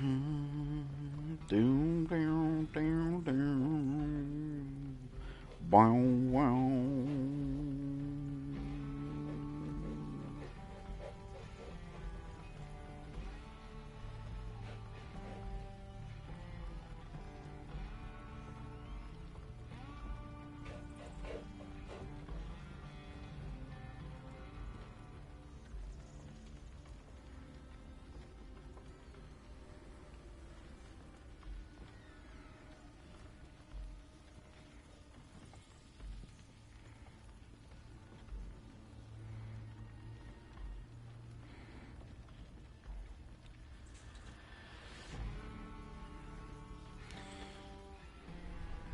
Doom, down, down, down. Bow, wow.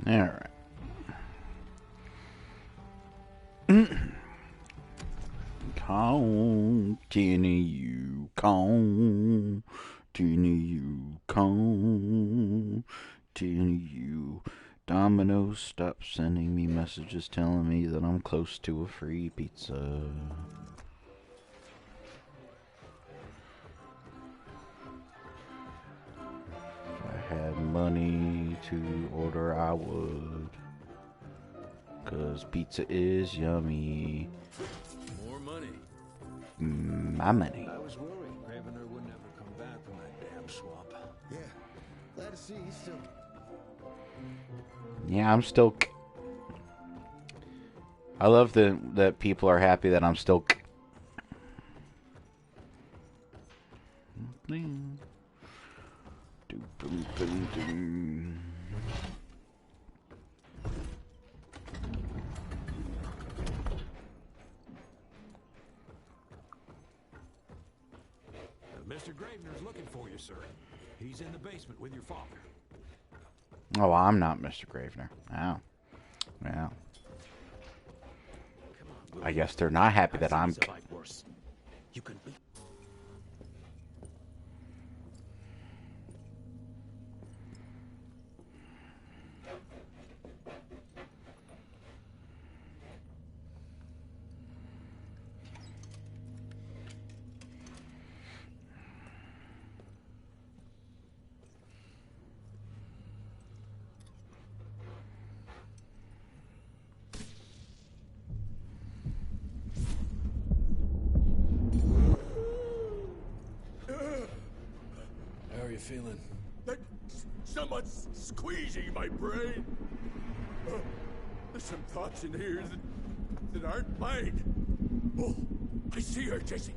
All right. Continue, continue. Domino's, stop sending me messages telling me that I'm close to a free pizza. If I had money to order, I would. 'Cause pizza is yummy. More money. My money. I was worried Ravener would never come back from that damn swamp. Yeah, glad to see he's still. Yeah, I'm still. I love that people are happy that I'm still. Mr. Gravener's looking for you, sir. He's in the basement with your father. Oh, I'm not Mr. Gravener. Oh. Well. I guess they're not happy that I'm. You can be. How are you feeling? Someone's squeezing my brain. There's some thoughts in here that aren't mine. Oh, I see her, Jesse.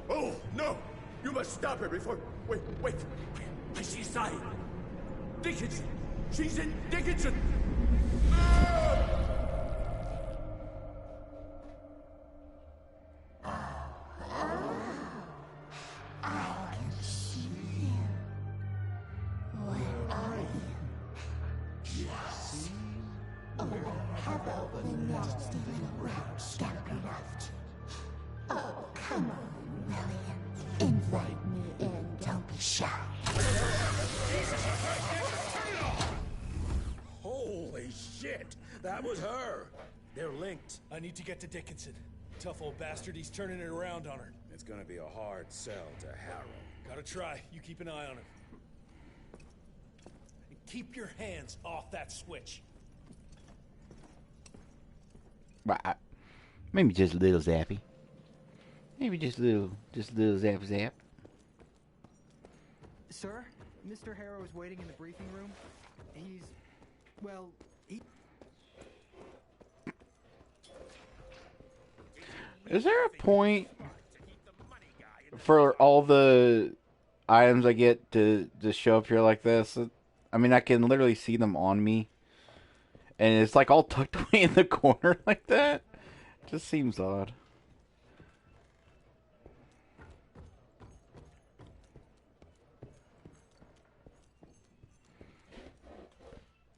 Oh, no! You must stop her before... Wait. I see a sign. Dickinson! She's in Dickinson! Holy shit! That was her! They're linked. I need to get to Dickinson. Tough old bastard, he's turning it around on her. It's gonna be a hard sell to Harrow. Gotta try. You keep an eye on him. And keep your hands off that switch. Maybe just a little zappy. Maybe just a little zap. Sir, Mr. Harrow is waiting in the briefing room. Is there a point for all the items I get to show up here like this? I mean, I can literally see them on me. And it's like all tucked away in the corner like that. Just seems odd.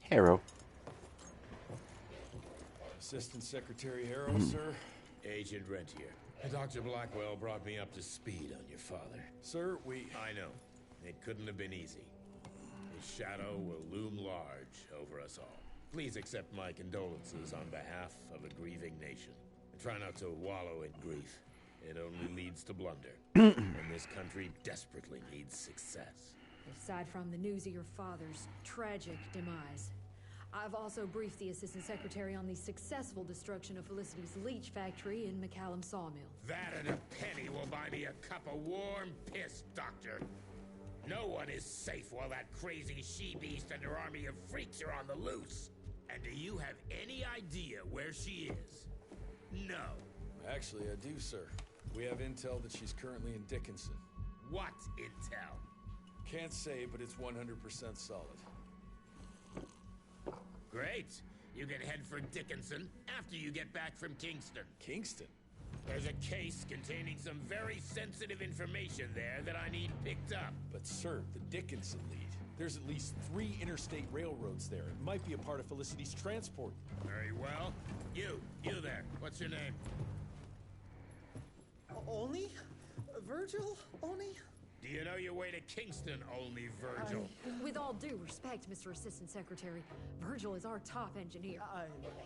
Harrow. Assistant Secretary Harrow, sir. Agent Rentier. Dr. Blackwell brought me up to speed on your father. Sir, I know. It couldn't have been easy. His shadow will loom large over us all. Please accept my condolences on behalf of a grieving nation. And try not to wallow in grief. It only leads to blunder. And this country desperately needs success. aside from the news of your father's tragic demise. I've also briefed the Assistant Secretary on the successful destruction of Felicity's leech factory in McCallum Sawmill. That and a penny will buy me a cup of warm piss, Doctor. No one is safe while that crazy she-beast and her army of freaks are on the loose. And do you have any idea where she is? No. Actually, I do, sir. We have intel that she's currently in Dickinson. What intel? Can't say, but it's 100% solid. Great. You can head for Dickinson after you get back from Kingston. Kingston? There's a case containing some very sensitive information there that I need picked up. But sir, the Dickinson lead. There's at least 3 interstate railroads there. It might be a part of Felicity's transport. Very well. You there. What's your name? Only? Virgil? Only? Do you know your way to Kingston, only Virgil? With all due respect, Mr. Assistant Secretary, Virgil is our top engineer.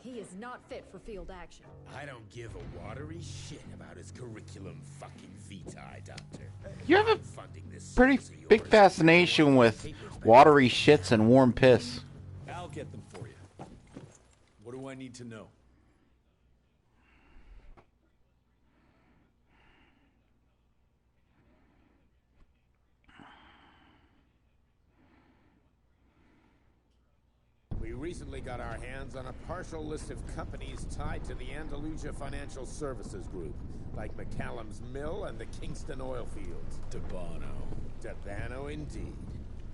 He is not fit for field action. I don't give a watery shit about his curriculum fucking vitae, Doctor. You have a Funding this pretty service of big yours. fascination with watery shits and warm piss. I'll get them for you. What do I need to know? We recently got our hands on a partial list of companies tied to the Andalusia Financial Services Group, like McCallum's Mill and the Kingston oil fields. Debano, indeed.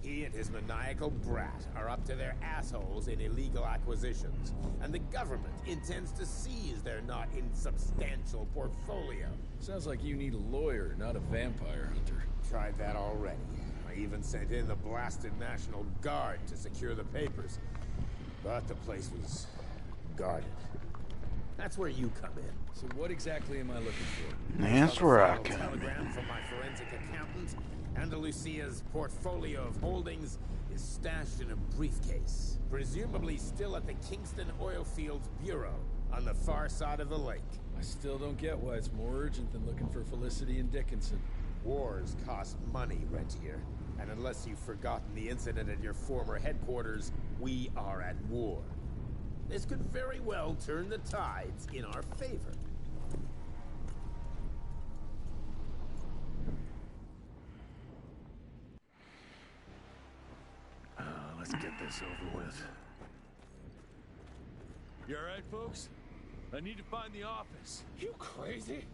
He and his maniacal brat are up to their assholes in illegal acquisitions, and the government intends to seize their not insubstantial portfolio. Sounds like you need a lawyer, not a vampire hunter. Tried that already. I even sent in the blasted National Guard to secure the papers. But the place was guarded. That's where you come in. So what exactly am I looking for? That's where I come. Telegram from my forensic accountant. Andalusia's portfolio of holdings is stashed in a briefcase, presumably still at the Kingston Oil Fields Bureau on the far side of the lake. I still don't get why it's more urgent than looking for Felicity and Dickinson. Wars cost money, Rentier. And unless you've forgotten the incident at your former headquarters, we are at war. This could very well turn the tides in our favor. Let's get this over with. You alright, folks? I need to find the office. You crazy?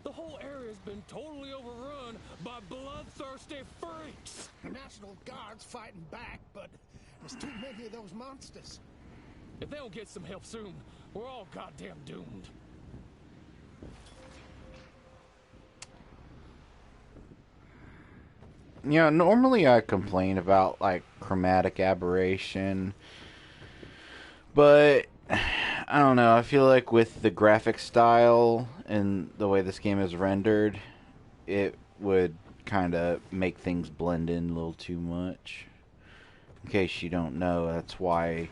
The whole area's been totally overrun by bloodthirsty freaks. The National Guard's fighting back, but there's too many of those monsters. If they don't get some help soon, we're all goddamn doomed. You know, normally I complain about, like, chromatic aberration, but I don't know, I feel like with the graphic style and the way this game is rendered, it would kind of make things blend in a little too much. In case you don't know, that's why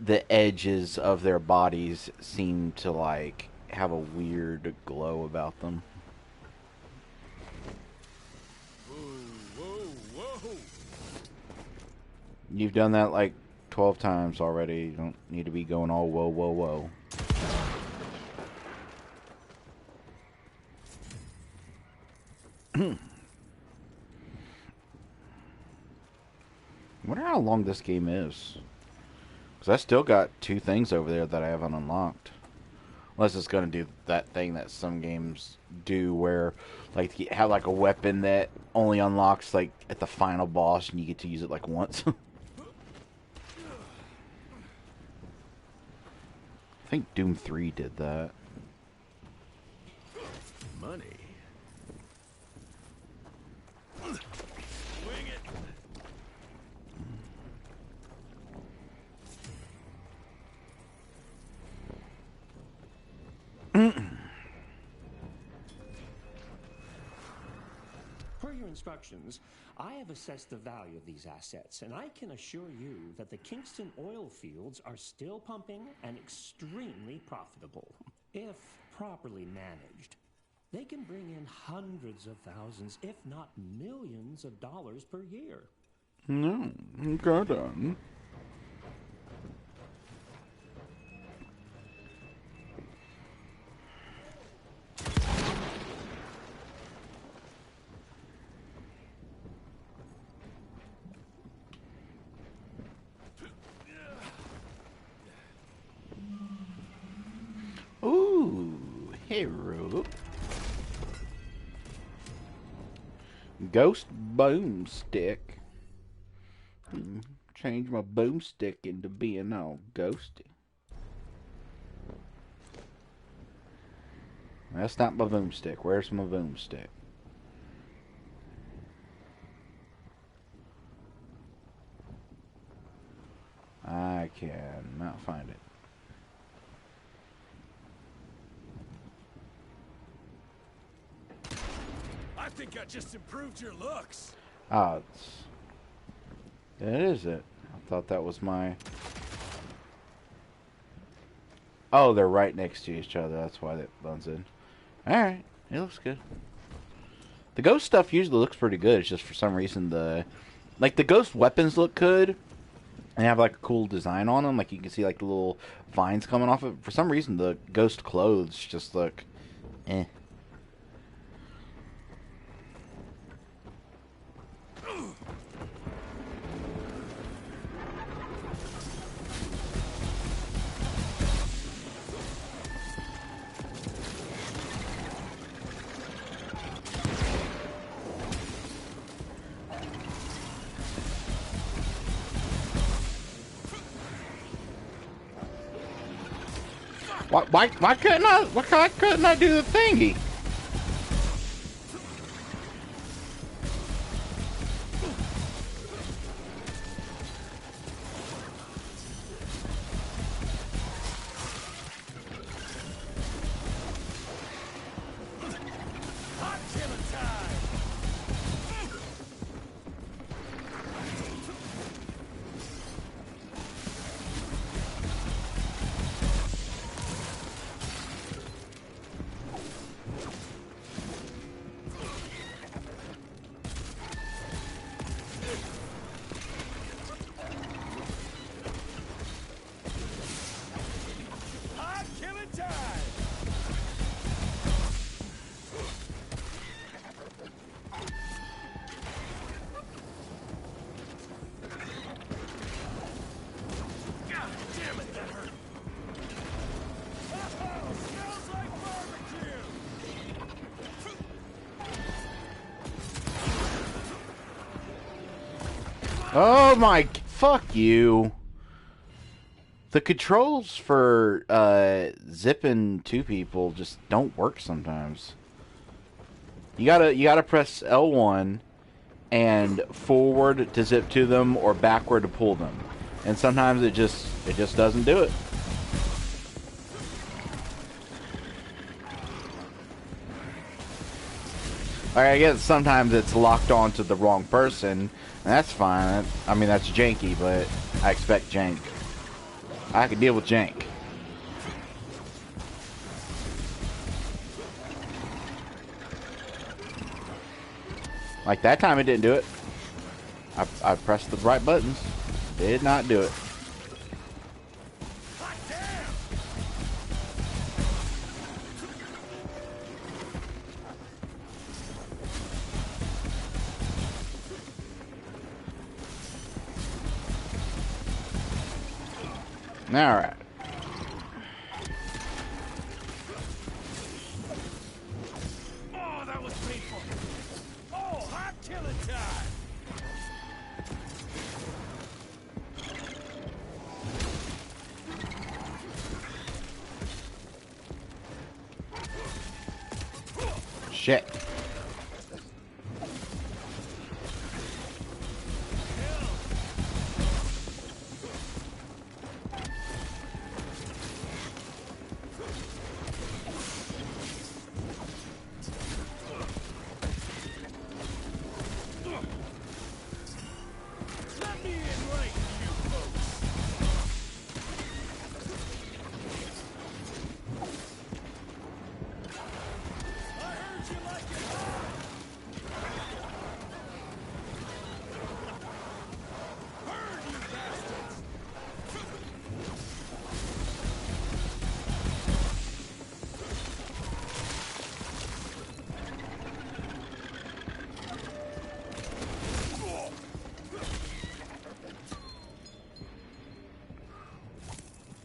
the edges of their bodies seem to, like, have a weird glow about them. You've done that like 12 times already. You don't need to be going all whoa, whoa, whoa. I wonder how long this game is. Because I still got 2 things over there that I haven't unlocked. Unless it's going to do that thing that some games do where, like, you have like a weapon that only unlocks like at the final boss and you get to use it like once. I think Doom 3 did that. Money. Wing it. Per your instructions, I have assessed the value of these assets, and I can assure you that the Kingston oil fields are still pumping and extremely profitable, if properly managed. They can bring in hundreds of thousands, if not millions of dollars per year. No, okay then. Ooh, hero. Ghost boomstick. Change my boomstick into being all ghosty. That's not my boomstick. Where's my boomstick? I cannot find it. I think I just improved your looks. Ah, that is it. I thought that was my... Oh, they're right next to each other. That's why that blends in. Alright, it looks good. The ghost stuff usually looks pretty good. It's just for some reason the ghost weapons look good. And have like a cool design on them. Like you can see like the little vines coming off of it. For some reason the ghost clothes just look eh. Why couldn't I do the thingy? Oh my, fuck you. The controls for zipping two people just don't work sometimes. You gotta press L1 and forward to zip to them or backward to pull them. And sometimes it just doesn't do it. Like, I guess sometimes it's locked on to the wrong person, and that's fine. I mean, that's janky, but I expect jank. I can deal with jank. Like that time it didn't do it. I pressed the right buttons. Did not do it. All right. Oh, that was painful. Oh, hot killing time. Shit.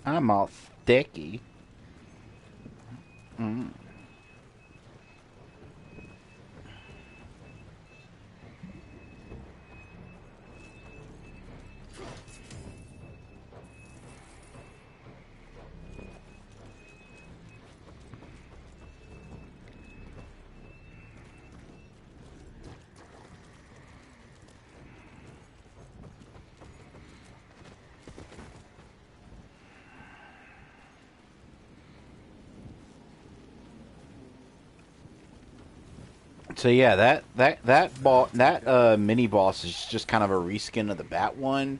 I'm all sticky. Mm. So yeah, that mini boss is just kind of a reskin of the Bat one,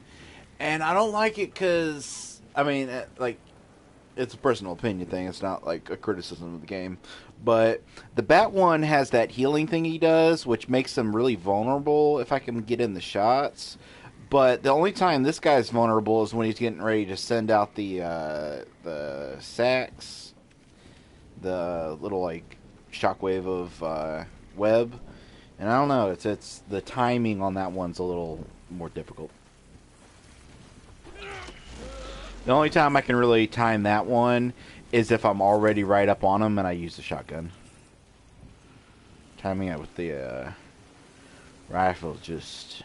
and I don't like it because I mean, like, it's a personal opinion thing. It's not like a criticism of the game, but the Bat one has that healing thing he does, which makes him really vulnerable if I can get in the shots. But the only time this guy's vulnerable is when he's getting ready to send out the sacks, the little like shockwave of web, and I don't know. It's the timing on that one's a little more difficult. The only time I can really time that one is if I'm already right up on him and I use the shotgun. Timing it with the rifle just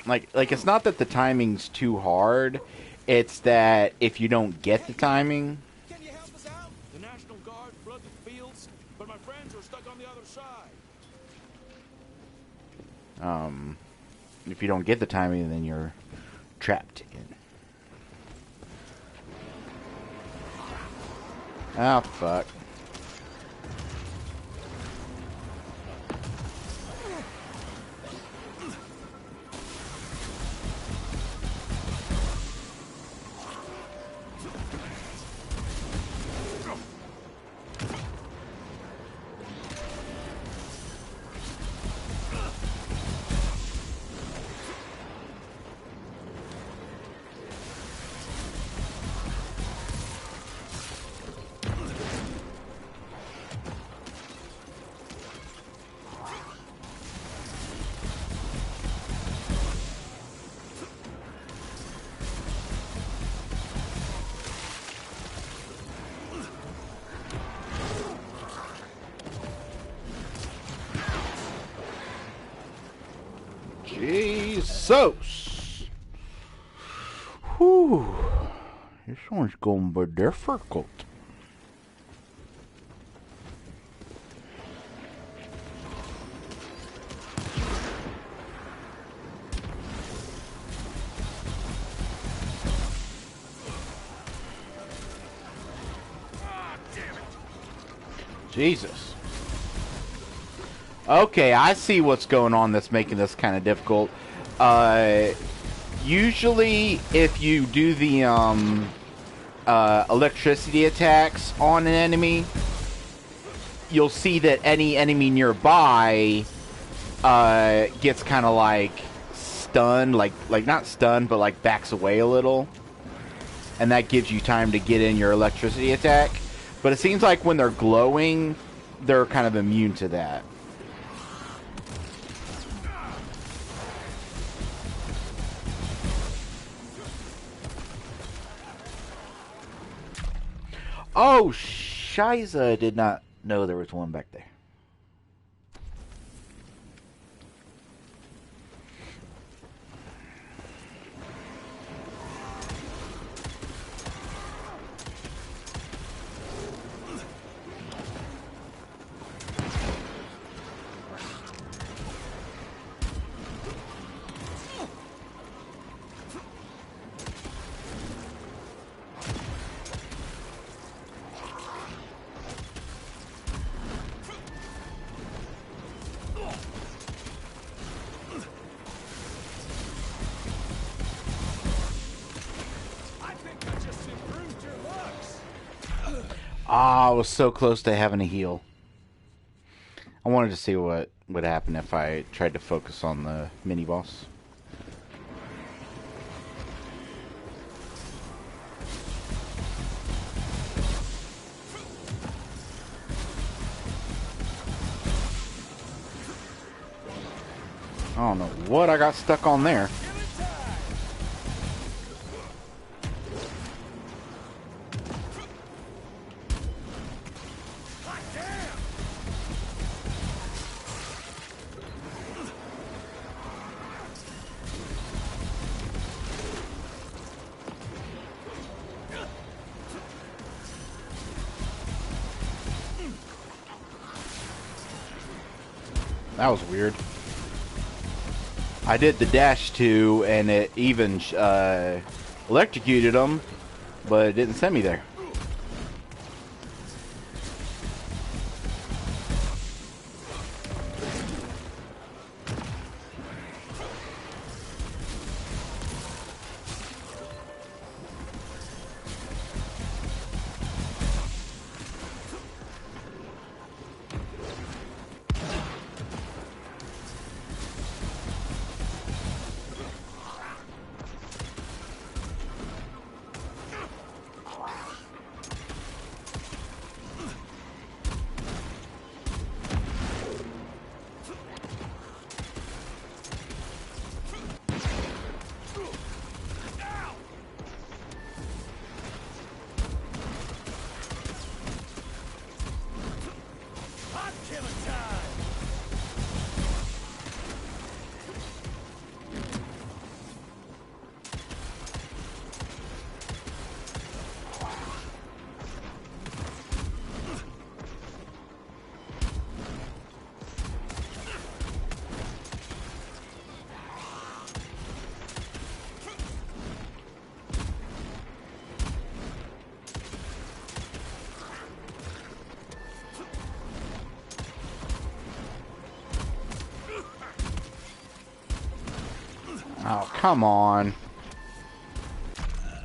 like it's not that the timing's too hard. It's that if you don't get the timing. Can you help us out? The National Guard flooded the fields, but my friends are stuck on the other side. If you don't get the timing, then you're trapped in. Oh, fuck. Jesus. Whew. This one's gonna be difficult. Jesus. Okay, I see what's going on that's making this kind of difficult. Usually, if you do the electricity attacks on an enemy, you'll see that any enemy nearby gets kind of like stunned, like not stunned, but like backs away a little, and that gives you time to get in your electricity attack. But it seems like when they're glowing, they're kind of immune to that. Oh, Shiza, did not know there was one back there. I was so close to having a heal. I wanted to see what would happen if I tried to focus on the mini-boss. I don't know what I got stuck on there. That was weird. I did the dash 2 and it even electrocuted them, but it didn't send me there. Oh, come on.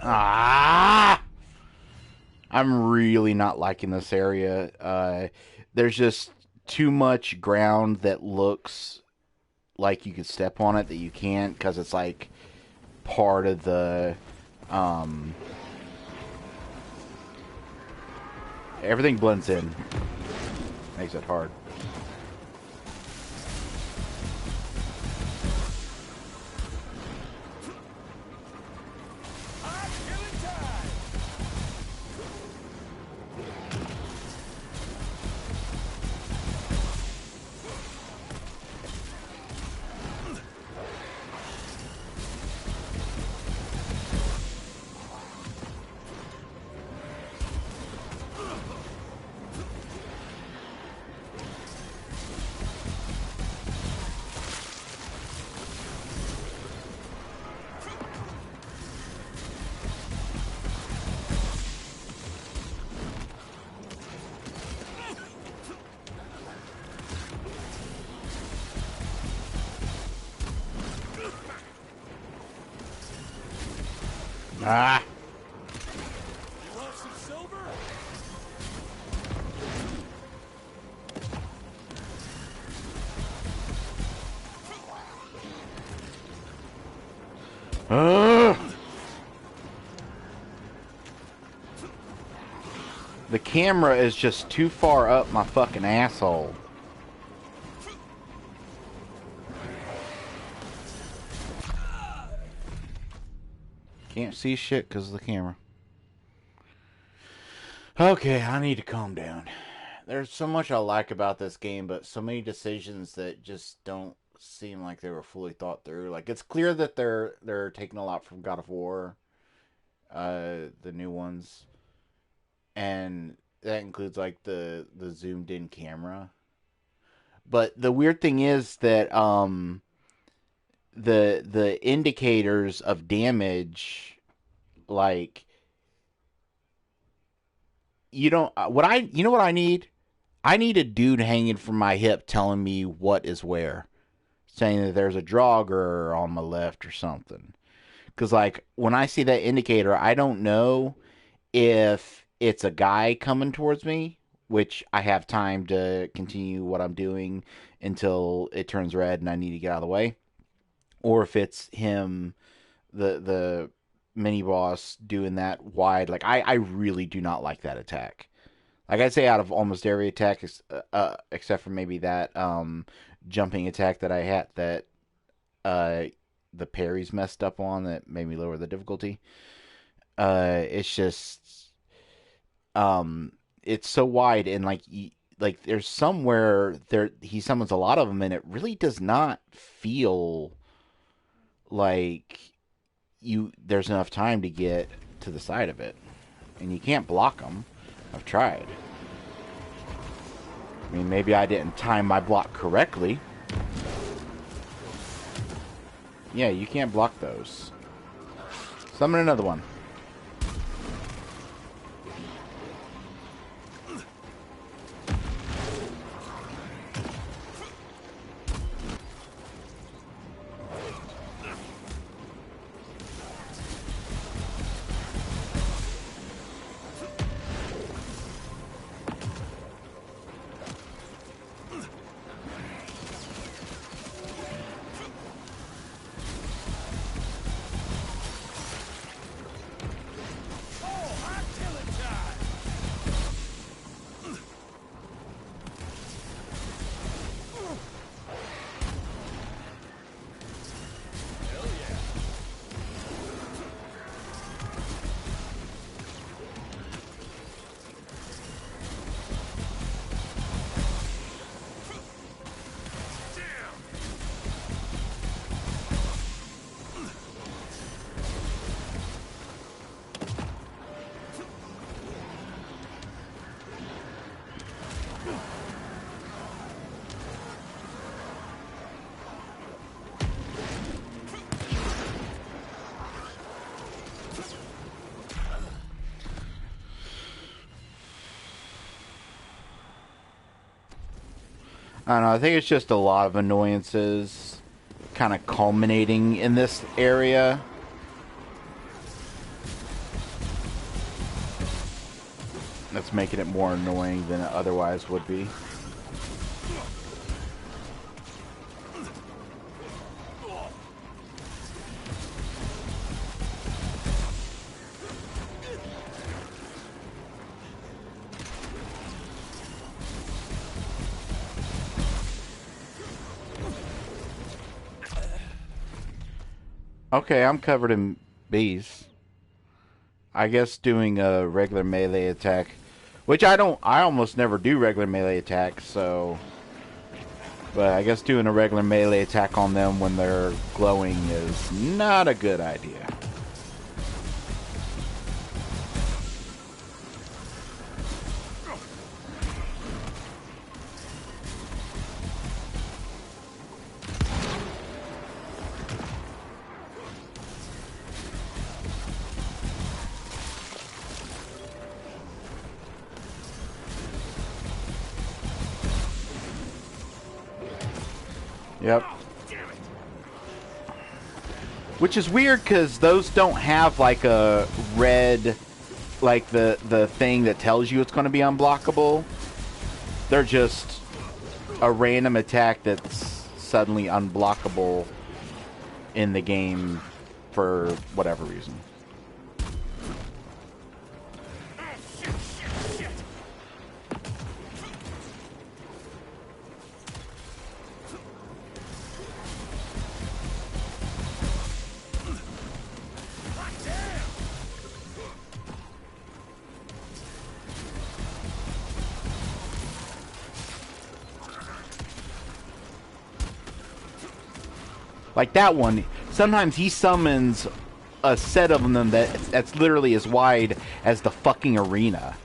Ah! I'm really not liking this area. There's just too much ground that looks like you could step on it that you can't because it's like part of the... everything blends in. Makes it hard. Ah! You want some silver? The camera is just too far up my fucking asshole. Can't see shit because of the camera. Okay, I need to calm down. There's so much I like about this game, but so many decisions that just don't seem like they were fully thought through. Like, it's clear that they're taking a lot from God of War, the new ones, and that includes like the zoomed in camera. But the weird thing is that the indicators of damage, like, you know what I need? I need a dude hanging from my hip telling me what is where, saying that there's a Draugr on my left or something. Because, like, when I see that indicator, I don't know if it's a guy coming towards me, which I have time to continue what I'm doing until it turns red and I need to get out of the way, or if it's him, the mini boss, doing that wide. Like, I really do not like that attack. Like, I'd say out of almost every attack, except for maybe that jumping attack that I had that the parry's messed up on, that made me lower the difficulty. It's just it's so wide, and like there's somewhere there he summons a lot of them, and it really does not feel like there's enough time to get to the side of it, and you can't block them. I've tried. I mean, maybe I didn't time my block correctly, Yeah, you can't block those. Summon another one. I don't know, I think it's just a lot of annoyances kind of culminating in this area. That's making it more annoying than it otherwise would be. Okay, I'm covered in bees. I guess doing a regular melee attack, which I almost never do regular melee attacks, so... But I guess doing a regular melee attack on them when they're glowing is not a good idea. Yep. Which is weird because those don't have like a red, like the thing that tells you it's going to be unblockable. They're just a random attack that's suddenly unblockable in the game for whatever reason. Like that one, sometimes he summons a set of them that's literally as wide as the fucking arena.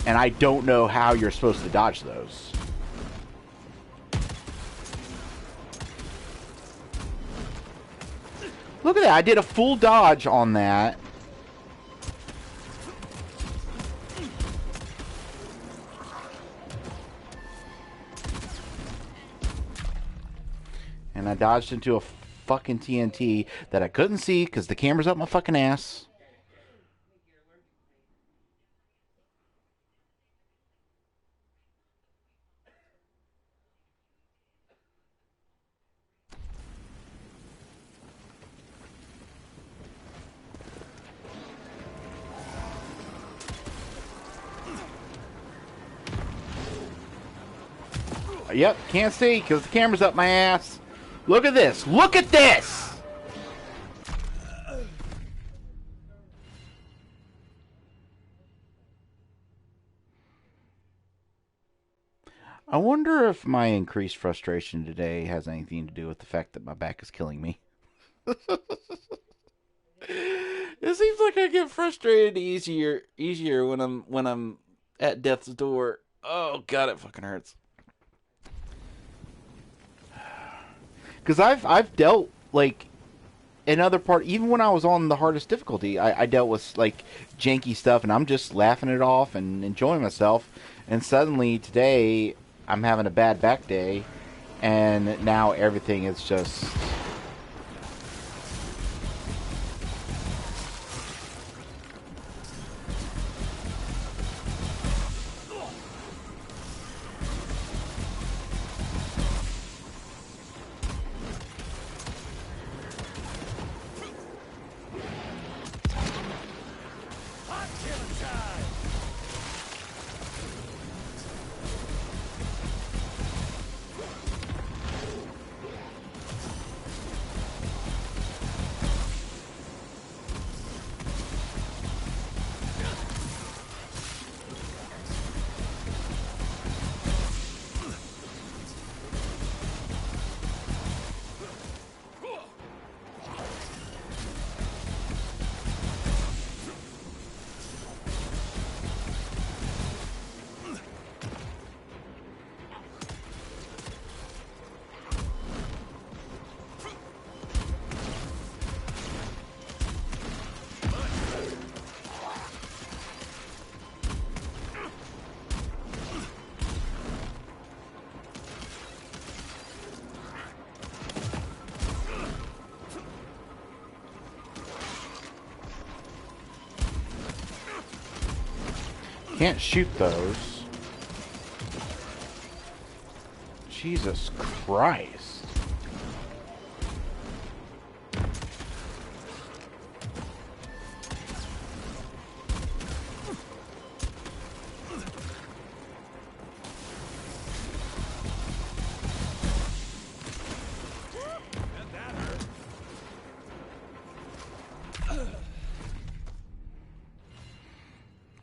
And I don't know how you're supposed to dodge those. Look at that, I did a full dodge on that. And I dodged into a fucking TNT that I couldn't see because the camera's up my fucking ass. Yep, can't see because the camera's up my ass. Look at this! Look at this! I wonder if my increased frustration today has anything to do with the fact that my back is killing me. It seems like I get frustrated easier when I'm at death's door. Oh god, it fucking hurts. Because I've dealt, like, in other part, even when I was on the hardest difficulty, I dealt with like janky stuff, and I'm just laughing it off and enjoying myself. And suddenly today, I'm having a bad back day, and now everything is just. Can't shoot those. Jesus Christ.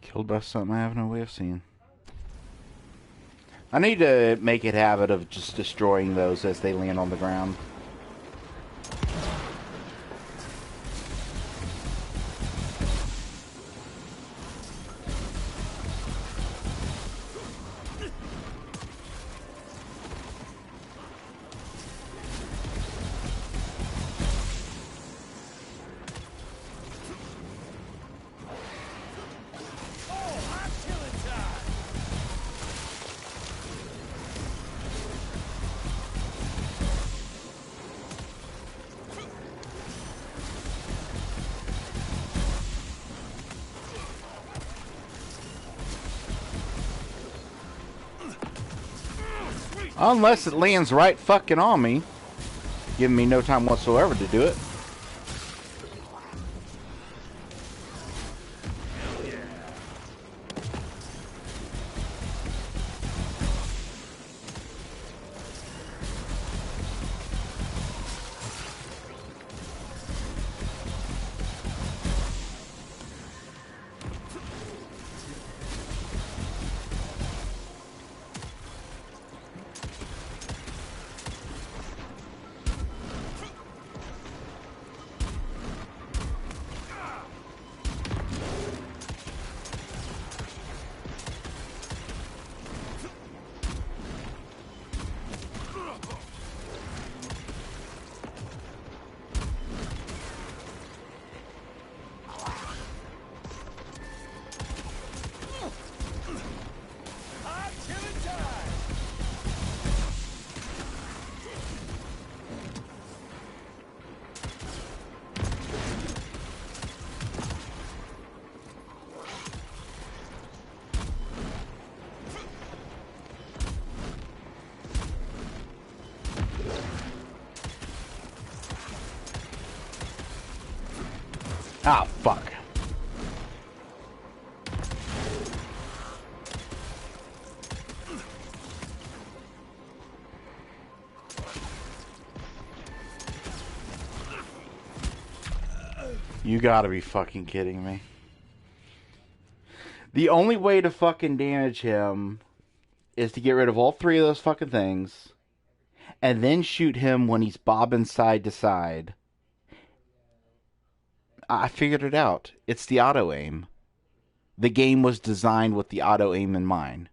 Killed by something I have no way of seeing. I need to make it a habit of just destroying those as they land on the ground. Unless it lands right fucking on me, giving me no time whatsoever to do it. Ah, fuck. You gotta be fucking kidding me. The only way to fucking damage him is to get rid of all three of those fucking things and then shoot him when he's bobbing side to side. I figured it out. It's the auto aim. The game was designed with the auto aim in mind.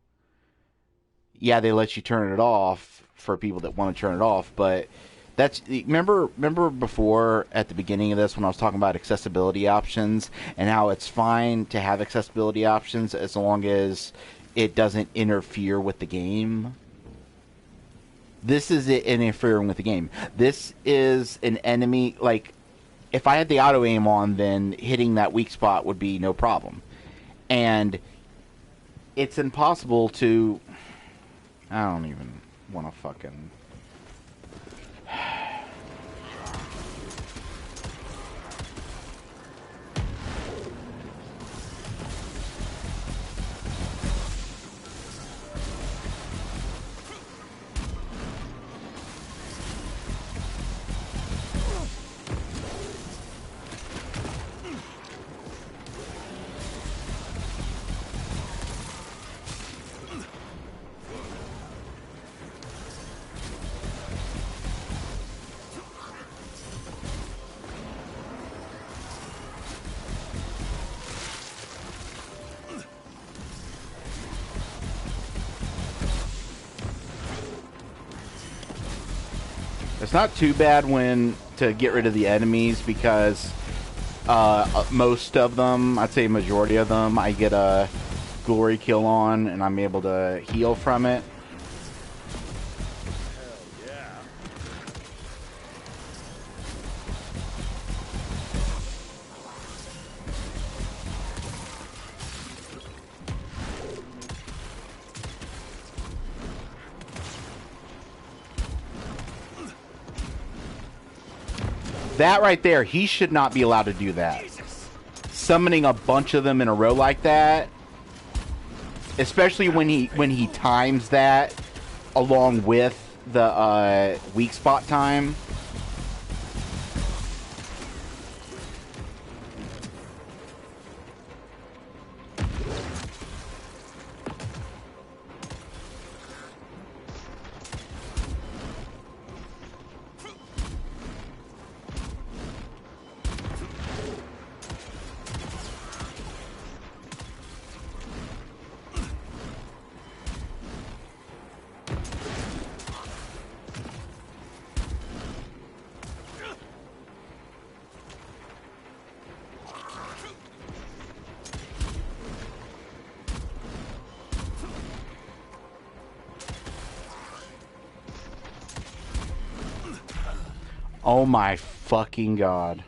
Yeah, they let you turn it off for people that want to turn it off, but That's remember before at the beginning of this when I was talking about accessibility options and how it's fine to have accessibility options as long as it doesn't interfere with the game. This is it interfering with the game. This is an enemy, like, if I had the auto aim on, then hitting that weak spot would be no problem. And it's impossible to... I don't even want to fucking... It's not too bad when to get rid of the enemies because most of them, I'd say majority of them, I get a glory kill on and I'm able to heal from it. That right there, he should not be allowed to do that. Summoning a bunch of them in a row like that, especially when he times that along with the weak spot time. Oh my fucking god.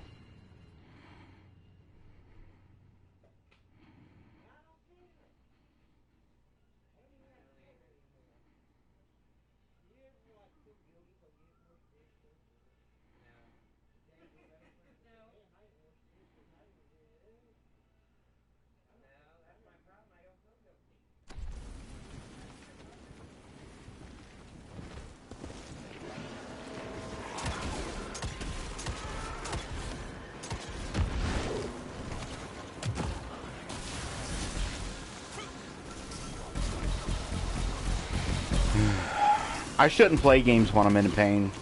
I shouldn't play games when I'm in pain.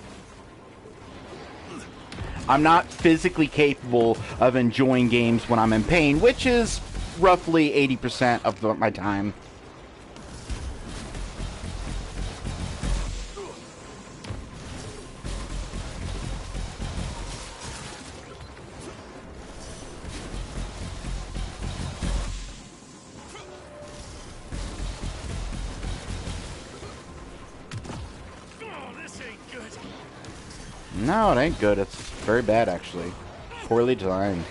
I'm not physically capable of enjoying games when I'm in pain, which is roughly 80% of my time. No, it ain't good. It's very bad, actually. Poorly designed.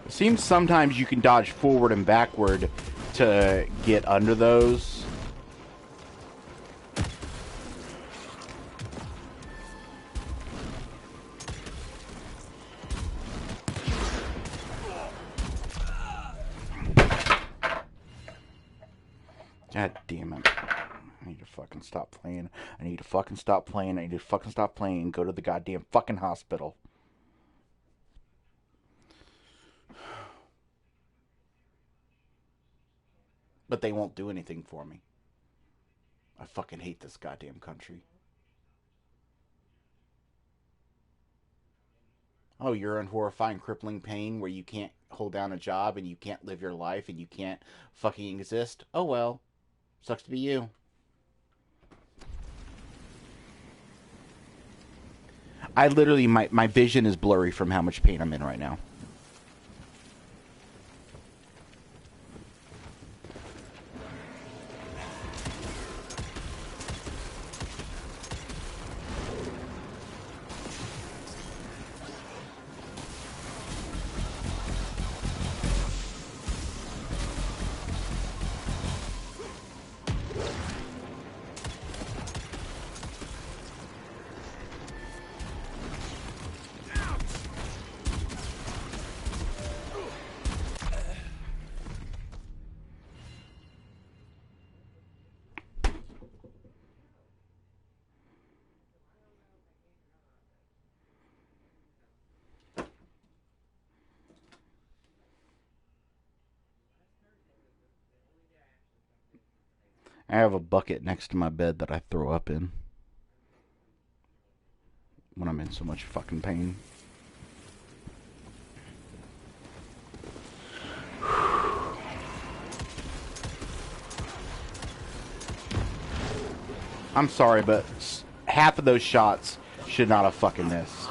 Seems sometimes you can dodge forward and backward to get under those. God damn it. I need to fucking stop playing. I need to fucking stop playing. I need to fucking stop playing and go to the goddamn fucking hospital. But they won't do anything for me. I fucking hate this goddamn country. Oh, you're in horrifying, crippling pain where you can't hold down a job and you can't live your life and you can't fucking exist? Oh well. Sucks to be you. I literally, my vision is blurry from how much pain I'm in right now. I have a bucket next to my bed that I throw up in when I'm in so much fucking pain. I'm sorry, but half of those shots should not have fucking missed.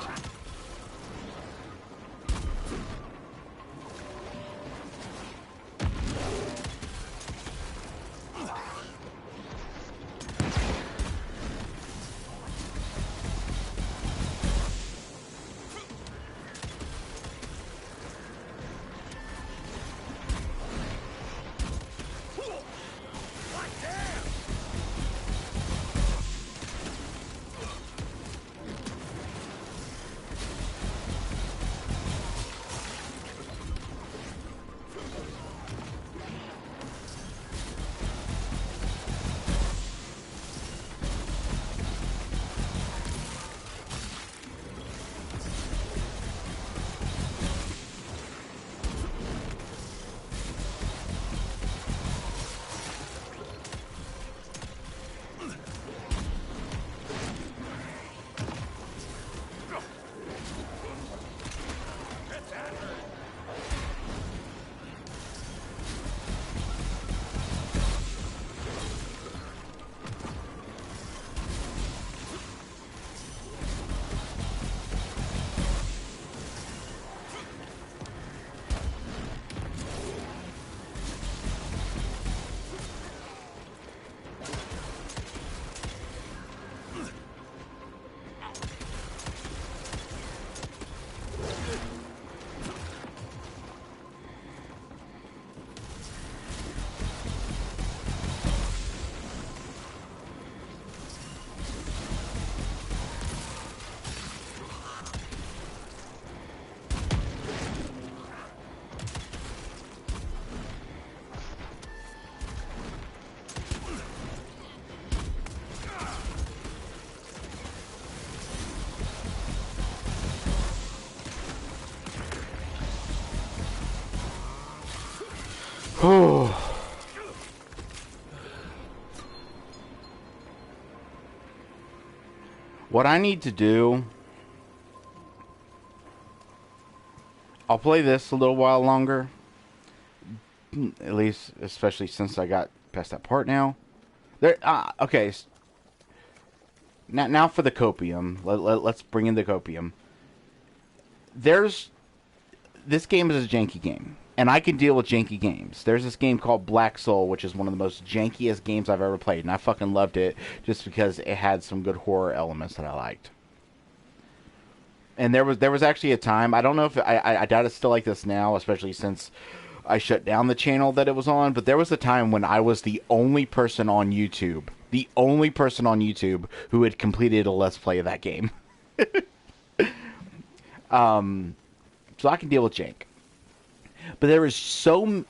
What I need to do, I'll play this a little while longer, at least, especially since I got past that part now. There, okay. Now for the copium. Let's bring in the copium. This game is a janky game, and I can deal with janky games. There's this game called Black Soul, which is one of the most jankiest games I've ever played, and I fucking loved it just because it had some good horror elements that I liked. And there was actually a time, I don't know if I doubt it's still like this now, especially since I shut down the channel that it was on, but there was a time when I was the only person on YouTube who had completed a Let's Play of that game. So I can deal with jank. But there is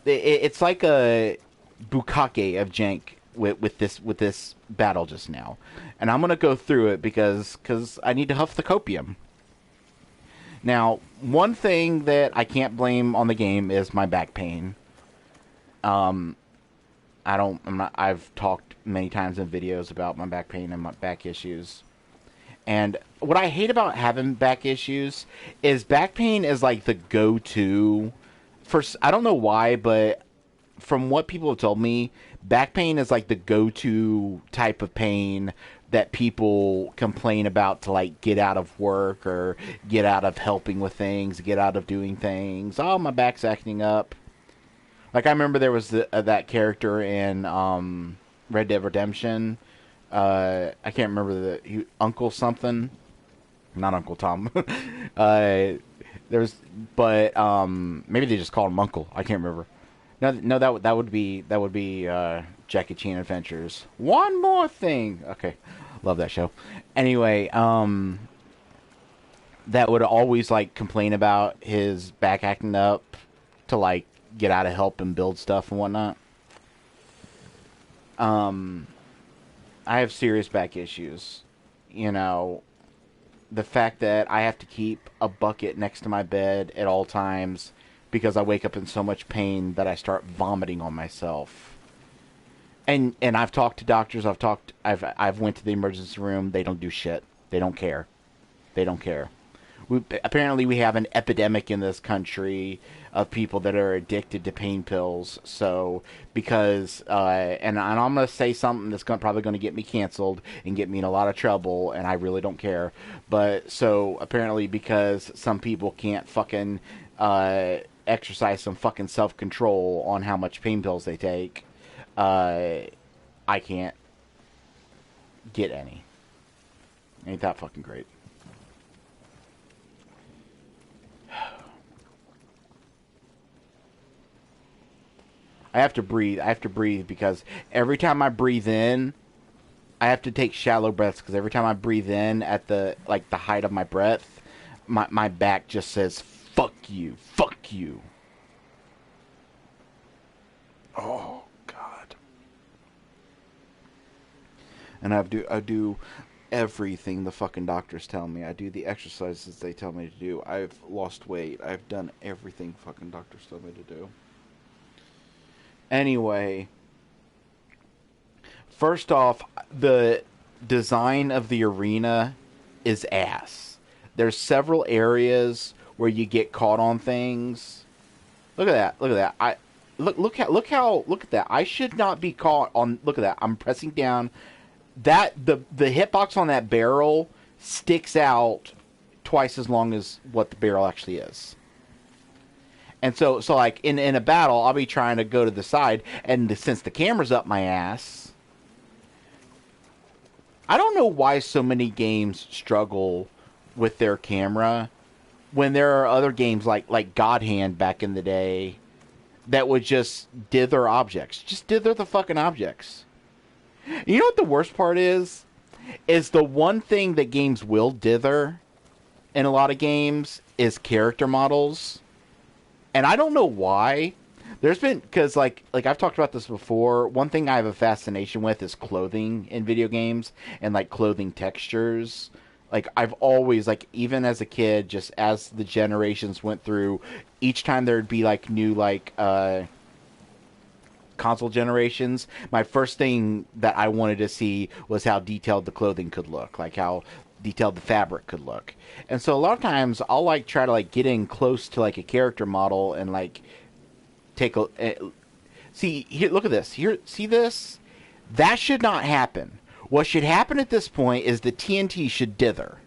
it's like a bukkake of jank with this battle just now. And I'm going to go through it because I need to huff the copium. Now, one thing that I can't blame on the game is my back pain. I've talked many times in videos about my back pain and my back issues. And what I hate about having back issues is back pain is like the go-to. I don't know why, but from what people have told me, back pain is like the go-to type of pain that people complain about to like get out of work or get out of helping with things, get out of doing things. Oh, my back's acting up. Like I remember there was that character in Red Dead Redemption. I can't remember Uncle something, not Uncle Tom. Maybe they just called him Uncle. I can't remember. No, that would be Jackie Chan Adventures. One more thing. Okay, love that show. Anyway, that would always like complain about his back acting up to like get out of help and build stuff and whatnot. I have serious back issues. You know, the fact that I have to keep a bucket next to my bed at all times because I wake up in so much pain that I start vomiting on myself. And I've talked to doctors. I've went to the emergency room. They don't do shit. They don't care. They don't care. Apparently we have an epidemic in this country of people that are addicted to pain pills. So, because, and I'm going to say something that's probably going to get me canceled and get me in a lot of trouble, and I really don't care. But, so, apparently because some people can't fucking exercise some fucking self-control on how much pain pills they take, I can't get any. Ain't that fucking great? I have to breathe because every time I breathe in, I have to take shallow breaths because every time I breathe in at the height of my breath, my back just says, fuck you, fuck you. Oh, God. And I do everything the fucking doctors tell me. I do the exercises they tell me to do. I've lost weight. I've done everything fucking doctors tell me to do. Anyway, first off, the design of the arena is ass. There's several areas where you get caught on things. Look at that. Look at that. Look at that. I should not be caught on. Look at that. I'm pressing down. That the hitbox on that barrel sticks out twice as long as what the barrel actually is. And so like in a battle, I'll be trying to go to the side, and since the camera's up my ass, I don't know why so many games struggle with their camera when there are other games like God Hand back in the day that would just dither objects. Just dither the fucking objects. You know what the worst part is? Is the one thing that games will dither in a lot of games is character models. And I don't know why. There's been, because like I've talked about this before, one thing I have a fascination with is clothing in video games and like clothing textures. Like I've always, like even as a kid, just as the generations went through, each time there'd be like new like console generations, my first thing that I wanted to see was how detailed the clothing could look, like how detailed the fabric could look. And so a lot of times I'll like try to like get in close to like a character model and like take a see here, look at this here, see this, that should not happen. What should happen at this point is the TNT should dither.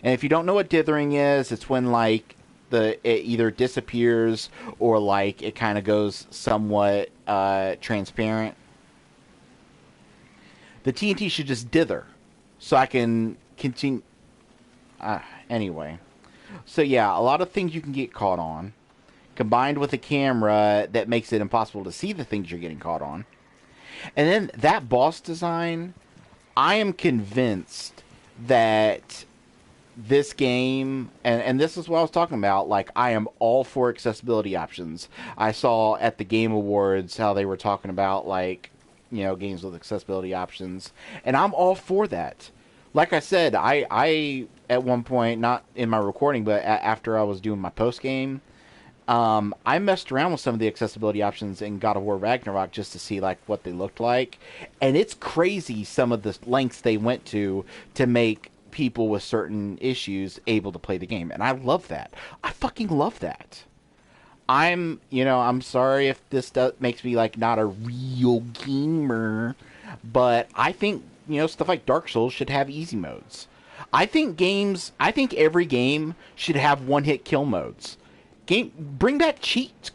And if you don't know what dithering is, it's when like it either disappears or like it kind of goes somewhat transparent. The TNT should just dither so I can continue. Anyway, so yeah, a lot of things you can get caught on. combined with a camera that makes it impossible to see the things you're getting caught on. And then that boss design, I am convinced that this game, and this is what I was talking about, like, I am all for accessibility options. I saw at the Game Awards how they were talking about, like, you know, games with accessibility options, and I'm all for that. Like I said, I at one point, not in my recording, but after I was doing my post-game, I messed around with some of the accessibility options in God of War Ragnarok just to see, like, what they looked like, and it's crazy some of the lengths they went to make people with certain issues able to play the game, and I love that. I fucking love that. I'm sorry if this makes me, like, not a real gamer, but I think, you know, stuff like Dark Souls should have easy modes. I think every game should have one-hit kill modes. Bring that cheat.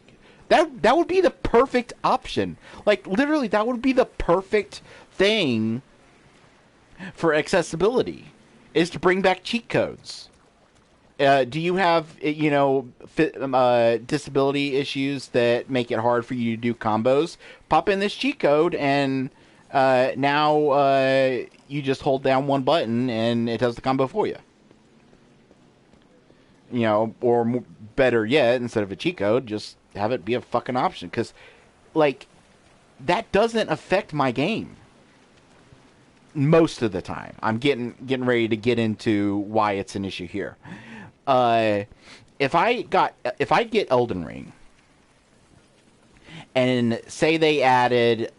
That would be the perfect option. Like, literally, that would be the perfect thing for accessibility, is to bring back cheat codes. Do you have, you know, disability issues that make it hard for you to do combos? Pop in this cheat code, and now you just hold down one button, and it does the combo for you. You know, or better yet, instead of a cheat code, just have it be a fucking option. Because, like, that doesn't affect my game most of the time. I'm getting ready to get into why it's an issue here. If I get Elden Ring, and say they added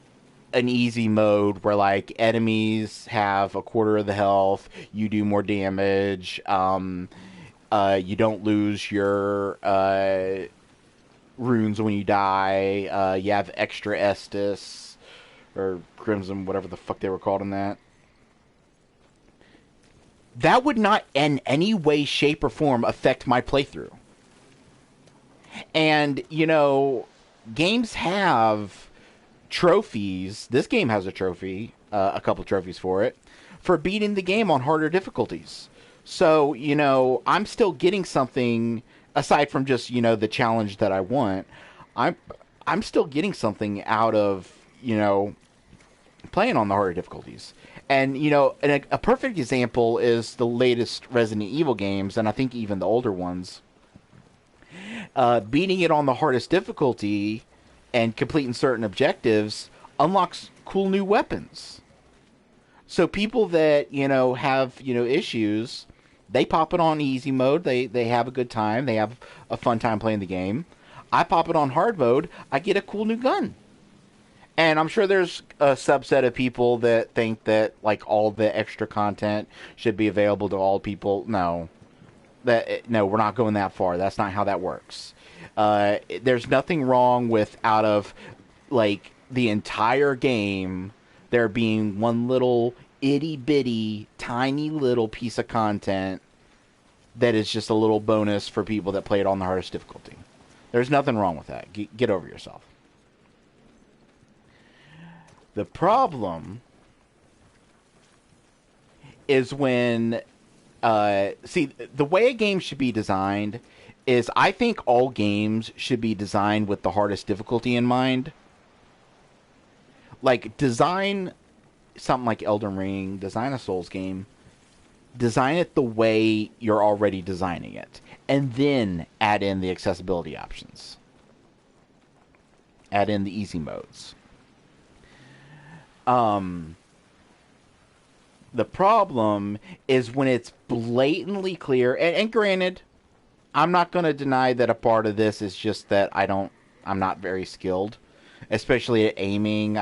an easy mode where, like, enemies have a quarter of the health, you do more damage, you don't lose your runes when you die, you have extra Estus, or Crimson, whatever the fuck they were called in that. That would not in any way, shape, or form affect my playthrough. And, you know, games have trophies. This game has a trophy, a couple trophies for it, for beating the game on harder difficulties. So, you know, I'm still getting something, aside from just, you know, the challenge that I want. I'm still getting something out of, you know, playing on the harder difficulties. And, you know, a perfect example is the latest Resident Evil games, and I think even the older ones. Beating it on the hardest difficulty and completing certain objectives unlocks cool new weapons. So people that, you know, have, you know, issues, they pop it on easy mode, they have a good time, they have a fun time playing the game. I pop it on hard mode, I get a cool new gun. And I'm sure there's a subset of people that think that, like, all the extra content should be available to all people. No, we're not going that far. That's not how that works. There's nothing wrong with, out of, like, the entire game, there being one little itty-bitty, tiny little piece of content that is just a little bonus for people that play it on the hardest difficulty. There's nothing wrong with that. Get over yourself. The problem is when, see, the way a game should be designed is, I think all games should be designed with the hardest difficulty in mind. Like, design something like Elden Ring, design a Souls game, design it the way you're already designing it, and then add in the accessibility options. Add in the easy modes. The problem is when it's blatantly clear, and granted, I'm not going to deny that a part of this is just that I'm not very skilled, especially at aiming.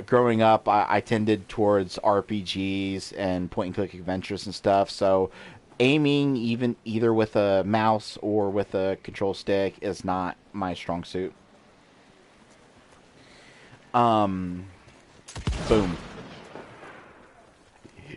Growing up, I tended towards RPGs and point-and-click adventures and stuff, so aiming, either with a mouse or with a control stick, is not my strong suit. Boom.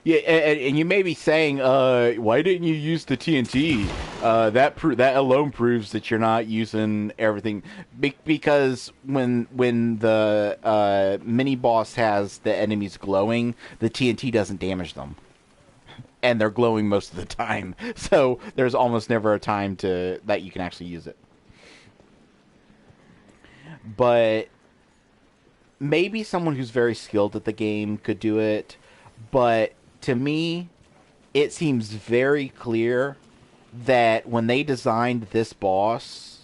Yeah, and you may be saying, why didn't you use the TNT? That alone proves that you're not using everything. Because when the mini boss has the enemies glowing, the TNT doesn't damage them. and they're glowing most of the time. So there's almost never a time that you can actually use it. But maybe someone who's very skilled at the game could do it. But to me, it seems very clear that when they designed this boss,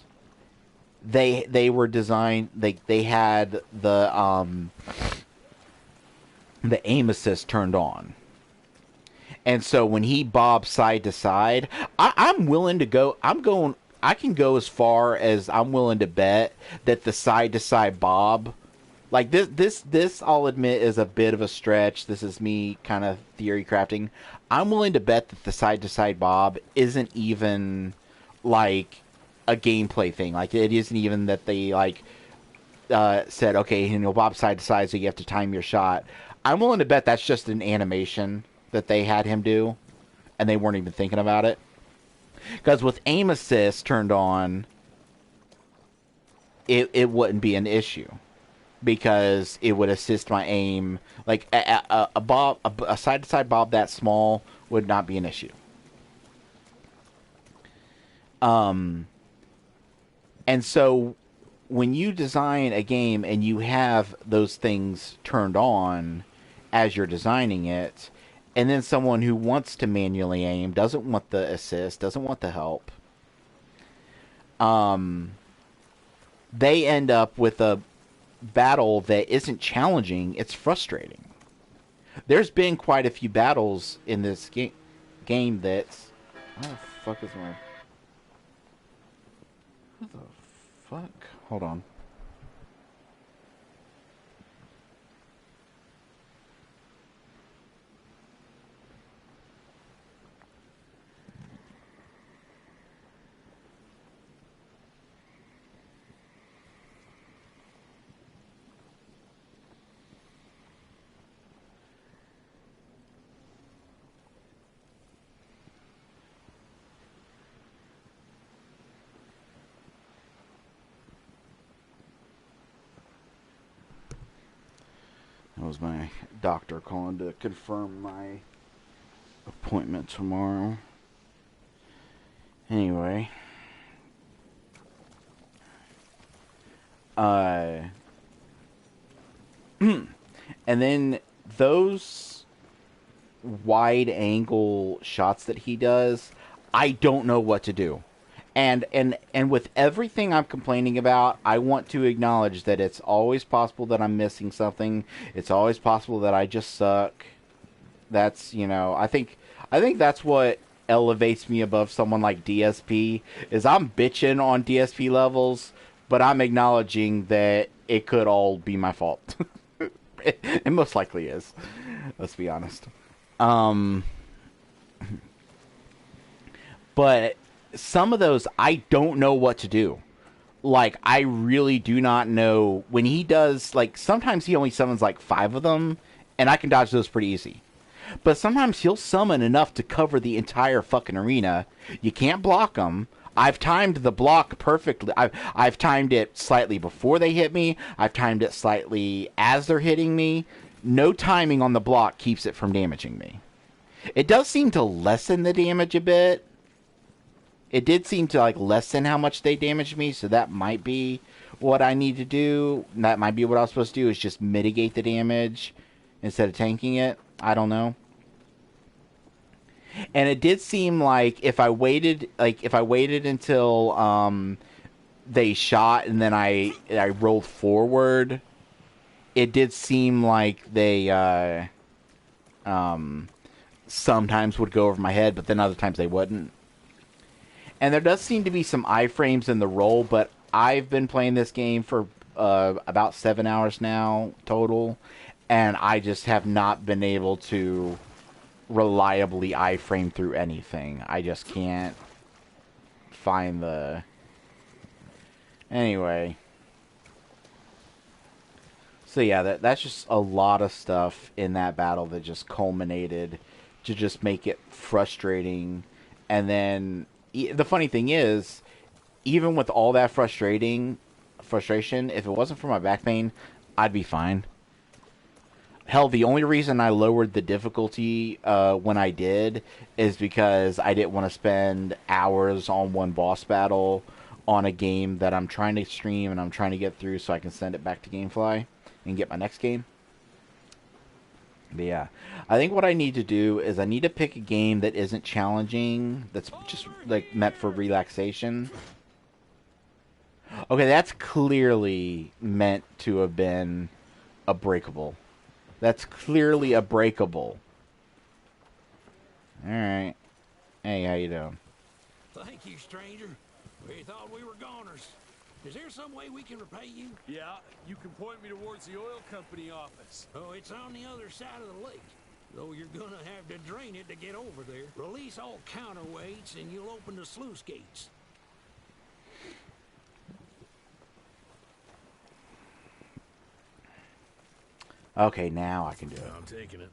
they were designed, they had the aim assist turned on. And so when he bobs side to side, I'm willing to go. I can go as far as I'm willing to bet that the side to side bob, like this, I'll admit is a bit of a stretch. This is me kind of theory crafting. I'm willing to bet that the side to side bob isn't even like a gameplay thing. Like it isn't even that they like said, okay, you know, bob side to side, so you have to time your shot. I'm willing to bet that's just an animation that they had him do, and they weren't even thinking about it. Because with aim assist turned on, it wouldn't be an issue, because it would assist my aim. Like a side to side bob that small would not be an issue. And so when you design a game and you have those things turned on as you're designing it, and then someone who wants to manually aim, doesn't want the assist, doesn't want the help, they end up with a battle that isn't challenging, it's frustrating. There's been quite a few battles in this game that's... Where the fuck is my... What the fuck? Hold on. That was my doctor calling to confirm my appointment tomorrow. Anyway. And then those wide angle shots that he does, I don't know what to do. And with everything I'm complaining about, I want to acknowledge that it's always possible that I'm missing something. It's always possible that I just suck. That's, you know, I think that's what elevates me above someone like DSP, is I'm bitching on DSP levels, but I'm acknowledging that it could all be my fault. It most likely is. Let's be honest. But some of those, I don't know what to do. Like, I really do not know. When he does, like, sometimes he only summons, like, 5 of them, and I can dodge those pretty easy. But sometimes he'll summon enough to cover the entire fucking arena. You can't block them. I've timed the block perfectly. I've timed it slightly before they hit me. I've timed it slightly as they're hitting me. No timing on the block keeps it from damaging me. It does seem to lessen the damage a bit. It did seem to, like, lessen how much they damaged me, so that might be what I need to do. That might be what I was supposed to do, is just mitigate the damage instead of tanking it. I don't know. And it did seem like if I waited until they shot and then I rolled forward, it did seem like they sometimes would go over my head, but then other times they wouldn't. And there does seem to be some iframes in the roll, but I've been playing this game for about 7 hours now total, and I just have not been able to reliably iframe through anything. I just can't find the... Anyway. So yeah, that's just a lot of stuff in that battle that just culminated to just make it frustrating. And then... The funny thing is, even with all that frustration, if it wasn't for my back pain, I'd be fine. Hell, the only reason I lowered the difficulty when I did is because I didn't want to spend hours on one boss battle on a game that I'm trying to stream and I'm trying to get through so I can send it back to GameFly and get my next game. But yeah, I think what I need to do is I need to pick a game that isn't challenging, that's just like meant for relaxation. Okay, that's clearly meant to have been a breakable. That's clearly a breakable. Alright. Hey, how you doing? Thank you, stranger. We thought we were goners. Is there some way we can repay you? Yeah, you can point me towards the oil company office. Oh, it's on the other side of the lake. Though you're gonna have to drain it to get over there. Release all counterweights and you'll open the sluice gates. Okay, now I can do it. I'm taking it.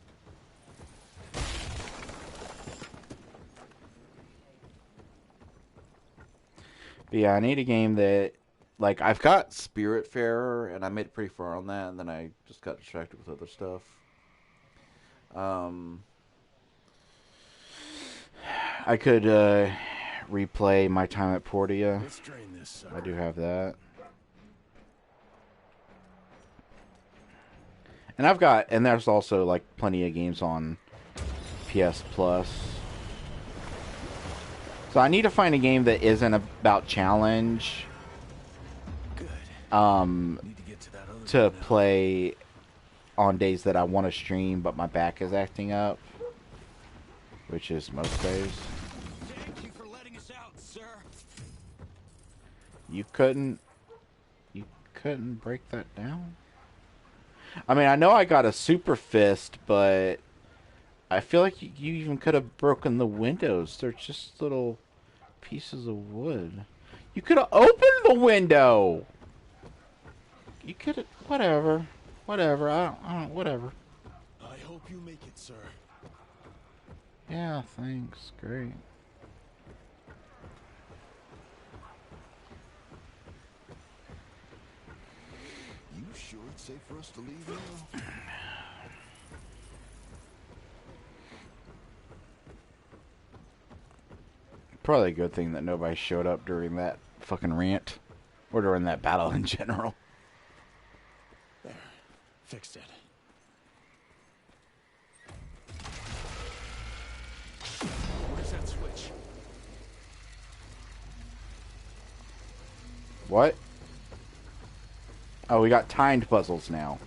But yeah, I need a game that, like, I've got Spiritfarer, and I made it pretty far on that, and then I just got distracted with other stuff. I could replay my time at Portia. Let's drain this sucker. I do have that. And I've got, and there's also like plenty of games on PS Plus. So I need to find a game that isn't about challenge. Good. Need to get to that other to one now. play on days that I want to stream, but my back is acting up, which is most days. Thank you for letting us out, sir. You couldn't break that down? I mean, I know I got a super fist, but I feel like you even could have broken the windows. They're just little pieces of wood. You could have opened the window. You could have, whatever. I don't, whatever. I hope you make it, sir. Yeah, thanks. Great. You sure it's safe for us to leave now? Probably a good thing that nobody showed up during that fucking rant. Or during that battle in general. There. Fixed it. Where's that switch? What? Oh, we got timed puzzles now.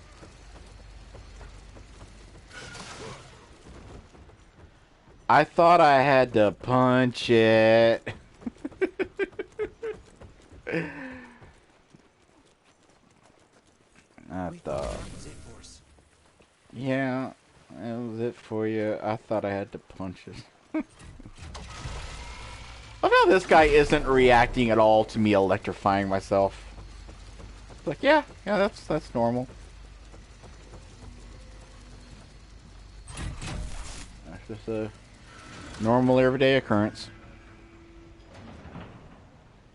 I thought I had to punch it. I thought. Yeah, that was it for you. I thought I had to punch it. I feel this guy isn't reacting at all to me electrifying myself. Like, yeah, that's normal. That's just a normal everyday occurrence.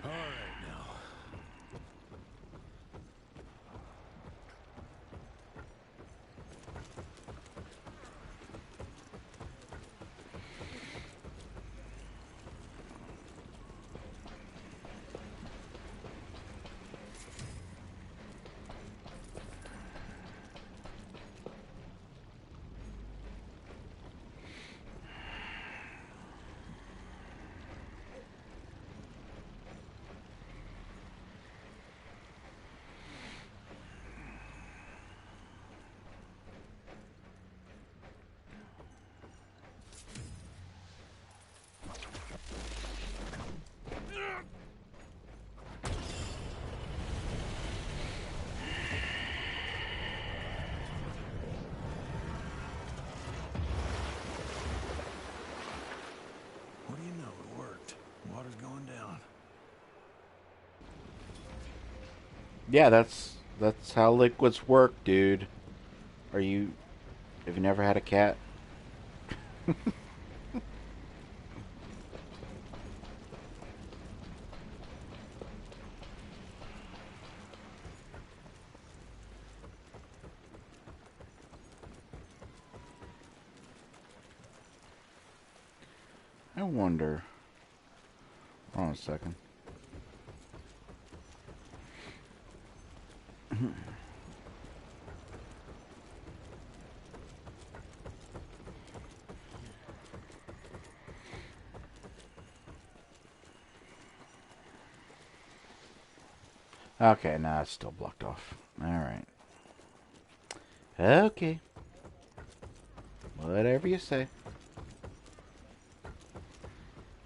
All right, now. What do you know? It worked. Water's going down. Yeah, that's how liquids work, dude. Have you never had a cat? I wonder. Hold on a second. Okay, now it's still blocked off. Alright. Okay. Whatever you say.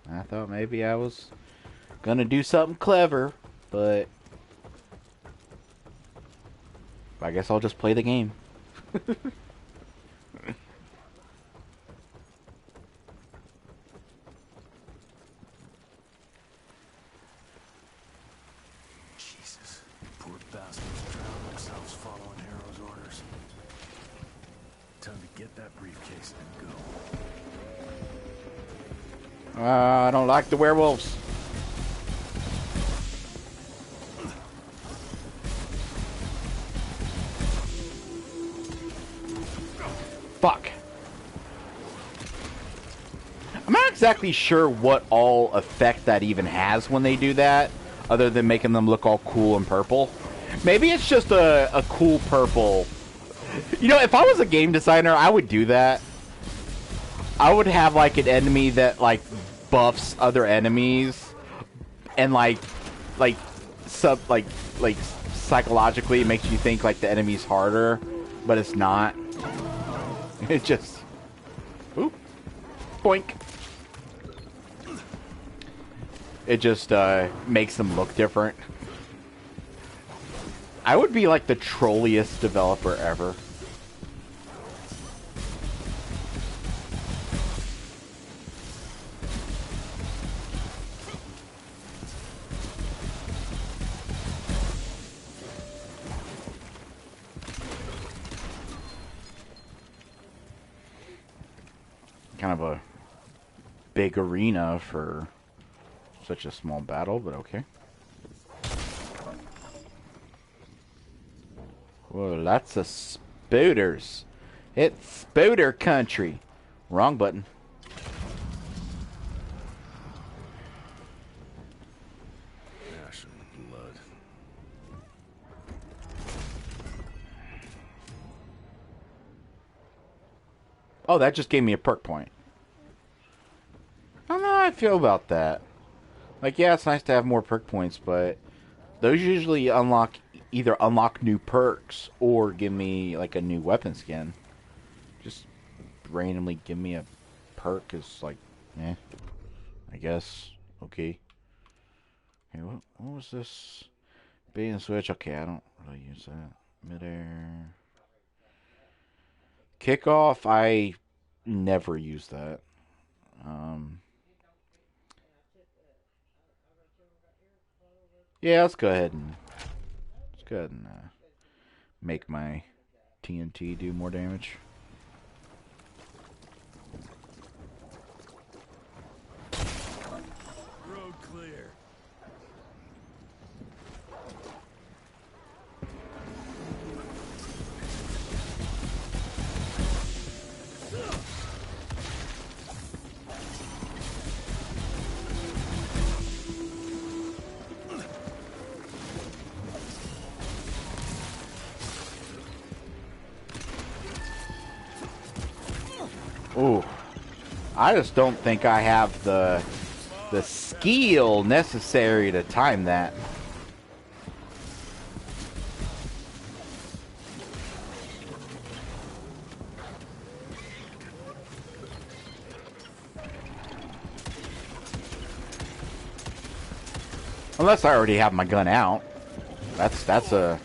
I thought maybe I was gonna do something clever, but I guess I'll just play the game. Jesus, poor bastards drowned themselves following Harrow's orders. Time to get that briefcase and go. I don't like the werewolves. Fuck. I'm not exactly sure what all effect that even has when they do that, other than making them look all cool and purple. Maybe it's just a cool purple. You know, if I was a game designer, I would do that. I would have like an enemy that like buffs other enemies, and like psychologically it makes you think like the enemy's harder, but it's not. It just, oop, boink. It just makes them look different. I would be like the trolliest developer ever. Kind of a big arena for such a small battle, but okay. Whoa, lots of spooters. It's spooter country. Wrong button. Ash and blood. Oh, that just gave me a perk point. I don't know how I feel about that. Like, yeah, it's nice to have more perk points, but those usually either unlock new perks or give me like a new weapon skin. Just randomly give me a perk is like, eh, I guess. Okay. Okay, what was this? Bait and switch. Okay, I don't really use that. Midair. Kickoff, I never use that. Yeah, let's go ahead and make my TNT do more damage. Road clear. Ooh, I just don't think I have the skill necessary to time that. Unless I already have my gun out. That's a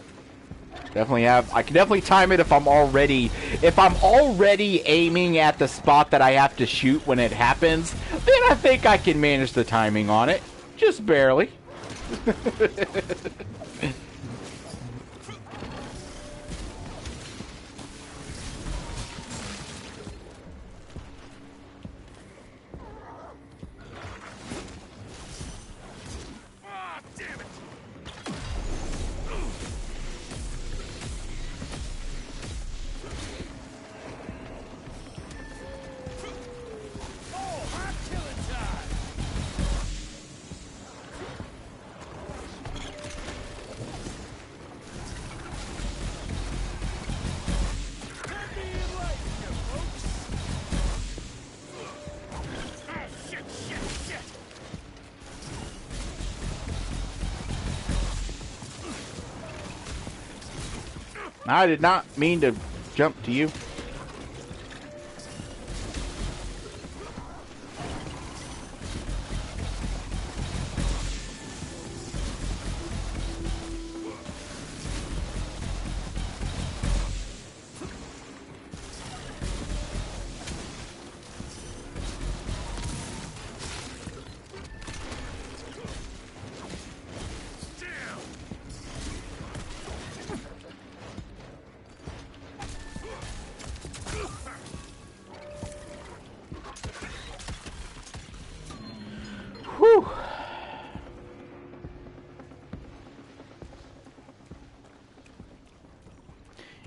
definitely have. I can definitely time it if I'm already aiming at the spot that I have to shoot when it happens. Then I think I can manage the timing on it, just barely. I did not mean to jump to you. Whew.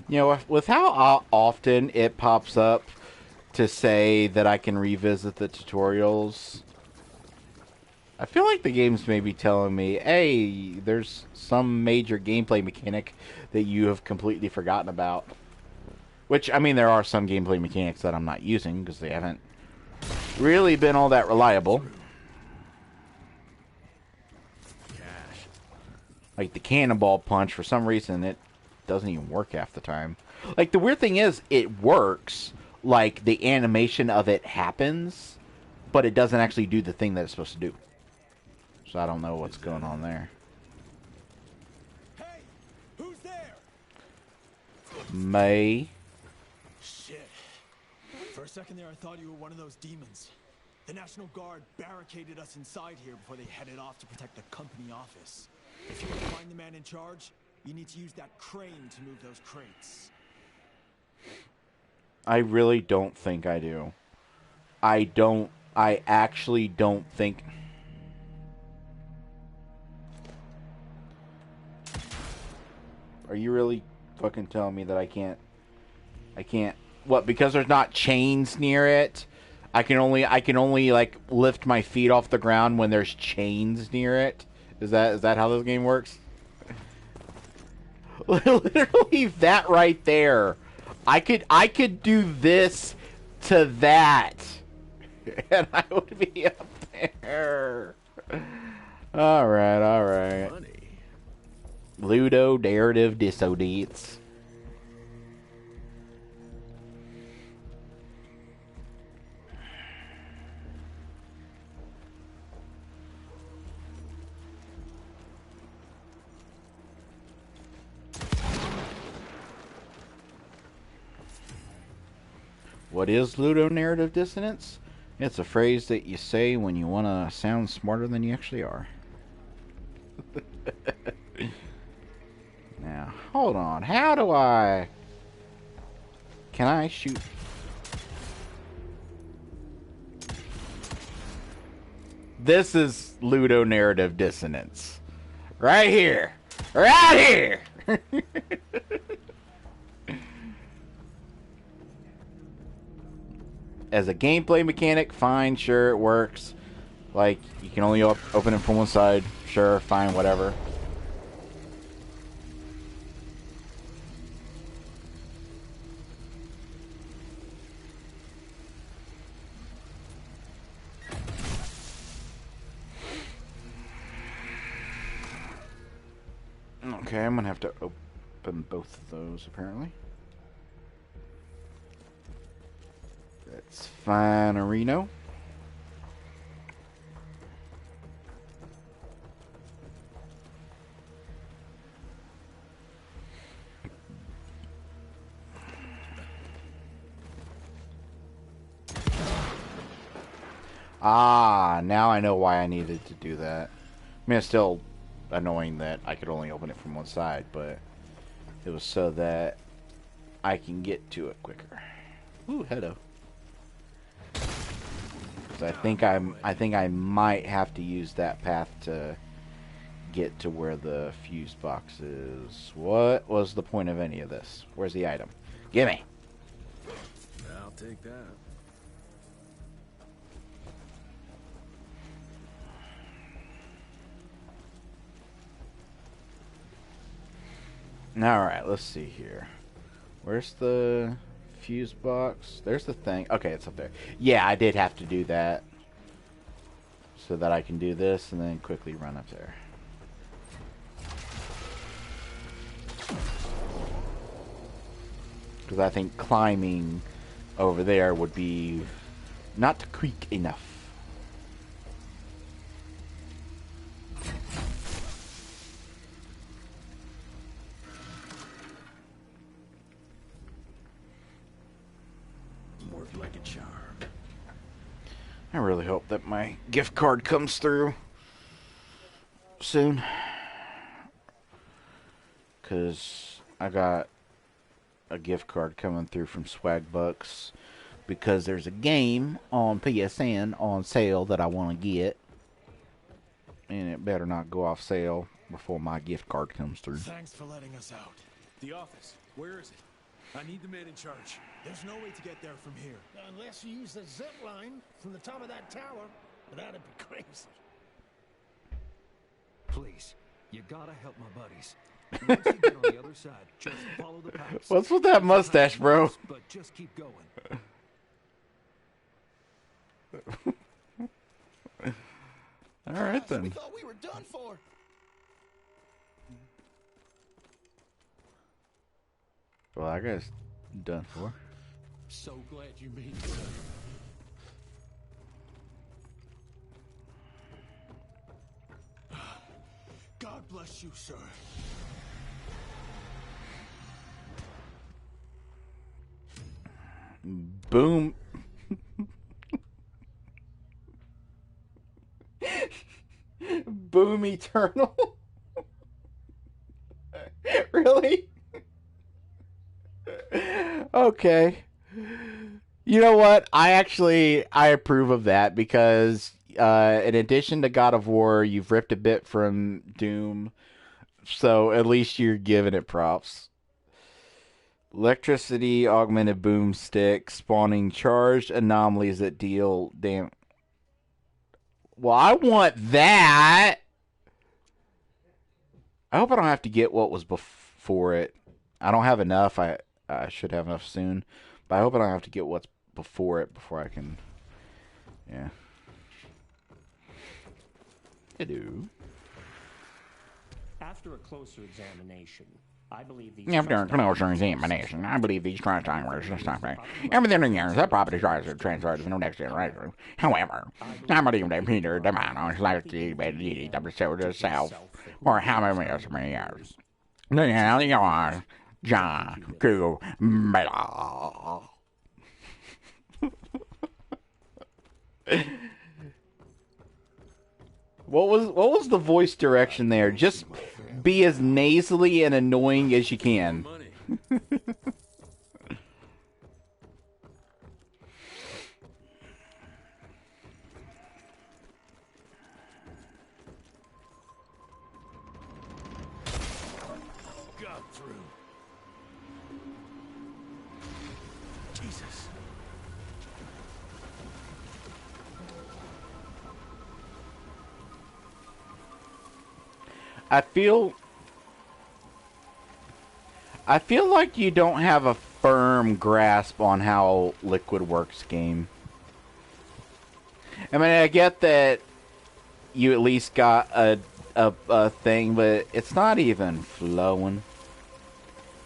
You know, with how often it pops up to say that I can revisit the tutorials, I feel like the game's maybe telling me, hey, there's some major gameplay mechanic that you have completely forgotten about. Which, I mean, there are some gameplay mechanics that I'm not using because they haven't really been all that reliable. Like the cannonball punch, for some reason, it doesn't even work half the time. Like, the weird thing is, it works. Like, the animation of it happens, but it doesn't actually do the thing that it's supposed to do. So I don't know what's going on there. Hey, who's there? May. Shit. For a second there, I thought you were one of those demons. The National Guard barricaded us inside here before they headed off to protect the company office. If you want to find the man in charge, you need to use that crane to move those crates. I really don't think I do. I actually don't think... Are you really fucking telling me that I can't... What, because there's not chains near it? I can only like lift my feet off the ground when there's chains near it? Is that how this game works? Literally that right there. I could do this to that. And I would be up there. Alright. Ludo narrative dissonance. What is ludonarrative dissonance? It's a phrase that you say when you want to sound smarter than you actually are. Now, hold on. How do I... Can I shoot... This is ludonarrative dissonance. Right here. Right here! As a gameplay mechanic, fine, sure, it works. Like, you can only open it from one side. Sure, fine, whatever. Okay, I'm gonna have to open both of those, apparently. That's fine, Reno. Ah, now I know why I needed to do that. I mean, it's still annoying that I could only open it from one side, but it was so that I can get to it quicker. Ooh, hello. So I think I might have to use that path to get to where the fuse box is. What was the point of any of this? Where's the item? Gimme! I'll take that. Alright, let's see here. Where's the fuse box? There's the thing. Okay, it's up there. Yeah, I did have to do that. So that I can do this and then quickly run up there. Because I think climbing over there would be not quick enough. Worked like a charm. I really hope that my gift card comes through soon. Because I got a gift card coming through from Swag Bucks. Because there's a game on PSN on sale that I want to get. And it better not go off sale before my gift card comes through. Thanks for letting us out. The office. Where is it? I need the man in charge. There's no way to get there from here. Unless you use the zip line from the top of that tower. But that'd be crazy. Please, you gotta help my buddies. Once you get on the other side, just follow the pipes. What's with that mustache, bro? But just keep going. Alright then. We thought we were done for. Well, I guess done for. So glad you made it. God bless you, sir. Boom. Boom Eternal. Really? Okay. You know what? I approve of that because in addition to God of War, you've ripped a bit from Doom. So at least you're giving it props. Electricity augmented boomstick spawning charged anomalies that deal damn. Well, I want that. I hope I don't have to get what was before it. I don't have enough. I should have enough soon. But I hope I don't have to get what's before it before I can. Yeah. Hello. After a closer examination, I believe these. After a closer examination, I believe these transferred to stop right. Everything in here, that property tries to transfer to the next generation. However, I believe that Peter Demano is likely to be the episode itself for how many years. The hell you are, John Q. Miller. What was the voice direction there? Just be as nasally and annoying as you can. Got through. Jesus. I feel like you don't have a firm grasp on how Liquid works, game. I mean, I get that you at least got a thing, but it's not even flowing.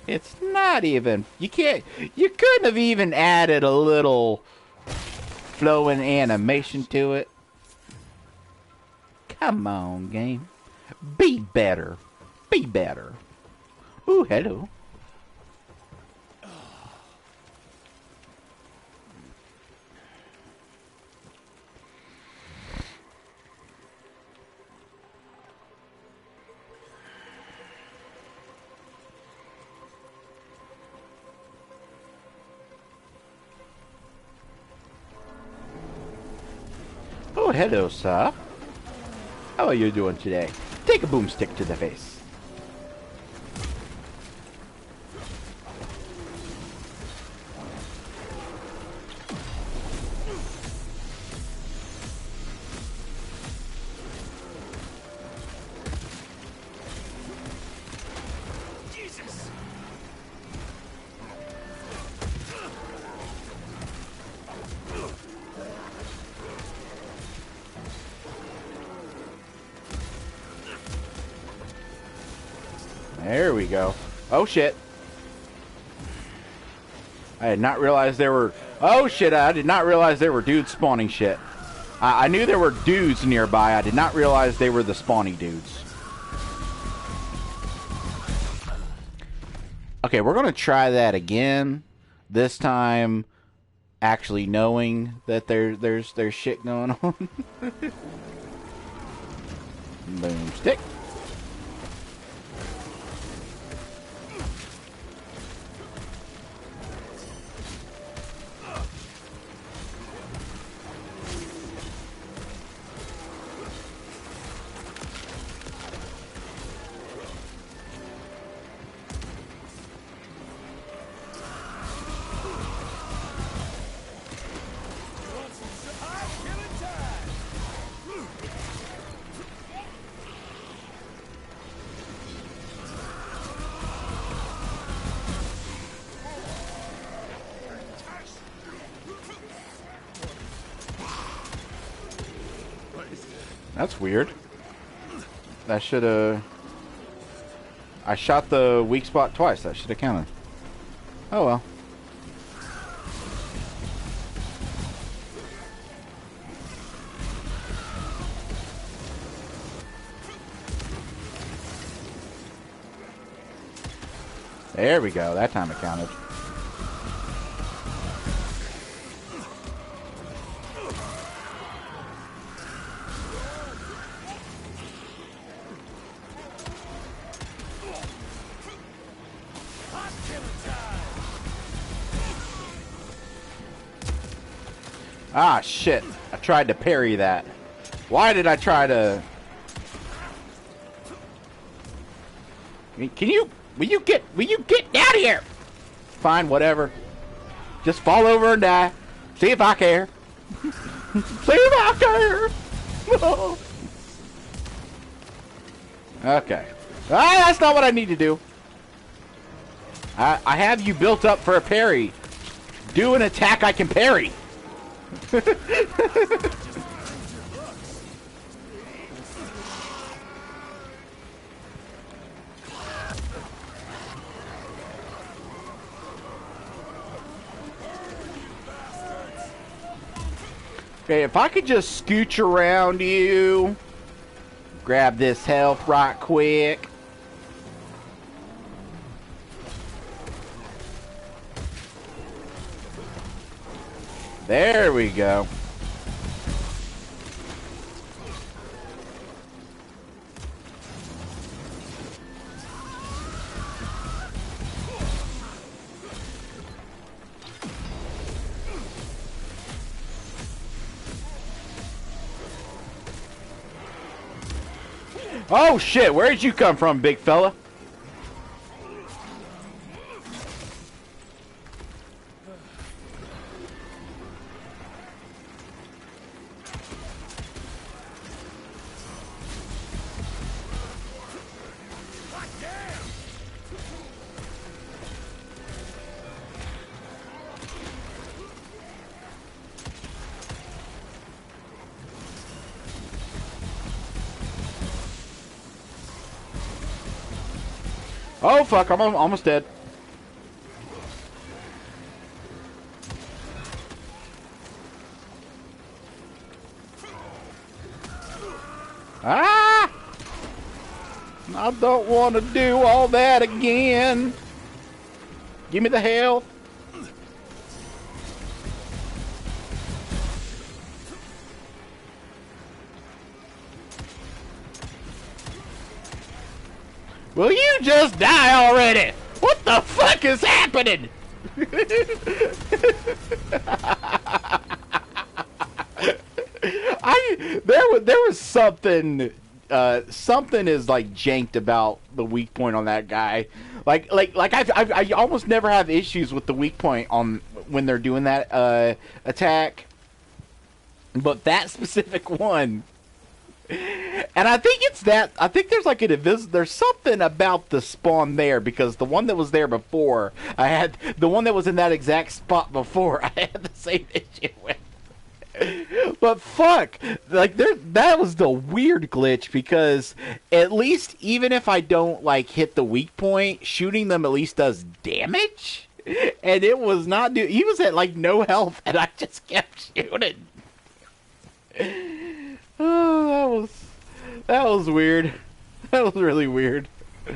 It's not even. You couldn't have even added a little flowing animation to it. Come on, game. Be better. Be better. Ooh, hello. Oh, hello, sir. How are you doing today? Take a boomstick to the face. Jesus. There we go. Oh, shit. I did not realize there were... Oh, shit, I did not realize there were dudes spawning shit. I knew there were dudes nearby. I did not realize they were the spawning dudes. Okay, we're going to try that again. This time, actually knowing that there's shit going on. Boomstick. That's weird. That should have... I shot the weak spot twice. That should have counted. Oh well. There we go. That time it counted. Ah, shit. I tried to parry that. Why did I try to... Can you... Will you get out of here? Fine, whatever. Just fall over and die. See if I care. See if I care. Okay. Ah, that's not what I need to do. I have you built up for a parry. Do an attack I can parry. Okay, if I could just scooch around you, grab this health right quick. There we go. Oh shit, where did you come from, big fella? Oh fuck, I'm almost dead. Ah! I don't want to do all that again. Give me the health. Will you just die already? What the fuck is happening? There was something something is like janked about the weak point on that guy. Like I almost never have issues with the weak point on when they're doing that attack, but that specific one. And I think it's that. I think there's like there's something about the spawn there, because the one that was there before, the one that was in that exact spot before, I had the same issue with. But fuck, like that was the weird glitch, because at least even if I don't like hit the weak point, shooting them at least does damage. and it was not do. He was at like no health, and I just kept shooting. Oh, that was weird. That was really weird. I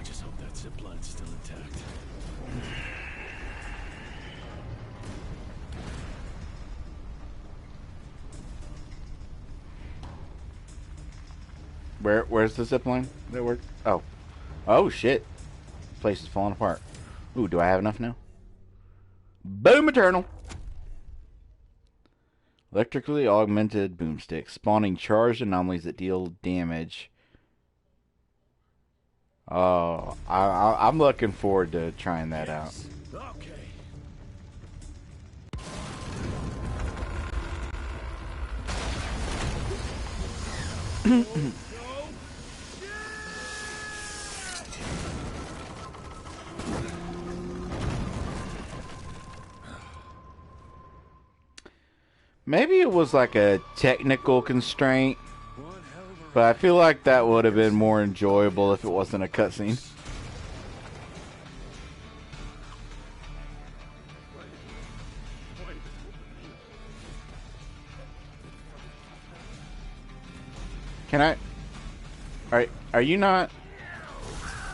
just hope that zip line's still intact. Where's the zip line that worked? Oh shit! This place is falling apart. Ooh, do I have enough now? Boom Eternal! Electrically augmented boomstick. Spawning charged anomalies that deal damage. Oh, I'm looking forward to trying that out. Okay. Maybe it was like a technical constraint, but I feel like that would have been more enjoyable if it wasn't a cutscene. Can I? Are you not?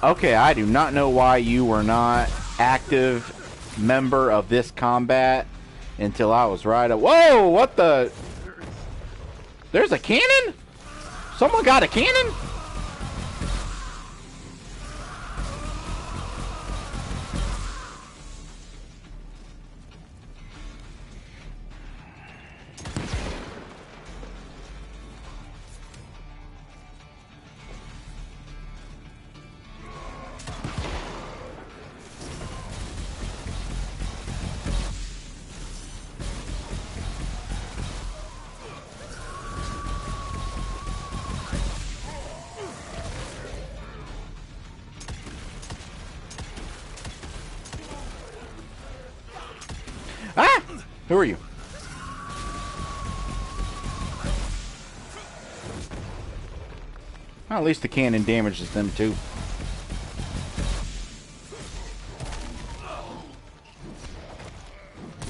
Okay, I do not know why you were not active member of this combat until I was right. Whoa! What the? There's a cannon? Someone got a cannon? Ah! Who are you? Well, at least the cannon damages them too.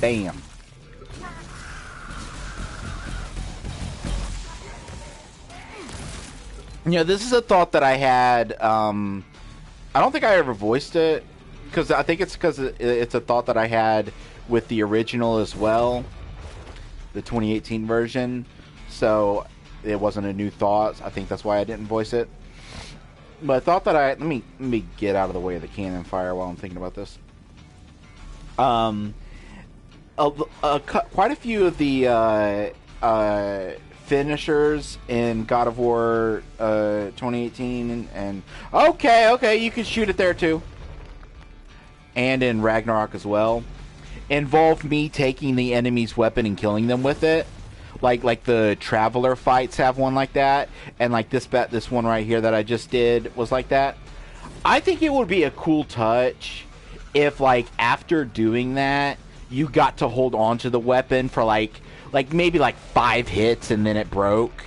Bam. You know, this is a thought that I had. I don't think I ever voiced it, because I think it's because it's a thought that I had with the original as well, the 2018 version. So it wasn't a new thought. I think that's why I didn't voice it. But I thought that let me get out of the way of the cannon fire while I'm thinking about this. Quite a few of the finishers in God of War 2018 and okay, you can shoot it there too, and in Ragnarok as well, involve me taking the enemy's weapon and killing them with it. Like the Traveler fights have one like that, and like this one right here that I just did was like that. I think it would be a cool touch if, like, after doing that, you got to hold on to the weapon for like maybe like 5 hits and then it broke,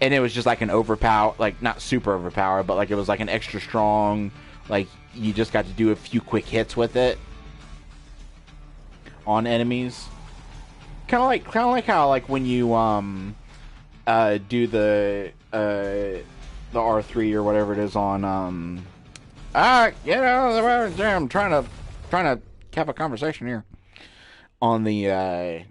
and it was just like an overpower, like not super overpowered, but like it was like an extra strong, like you just got to do a few quick hits with it on enemies. Kind of like how, like, when you do the R3 or whatever it is on get out of the way, I'm trying to have a conversation here on the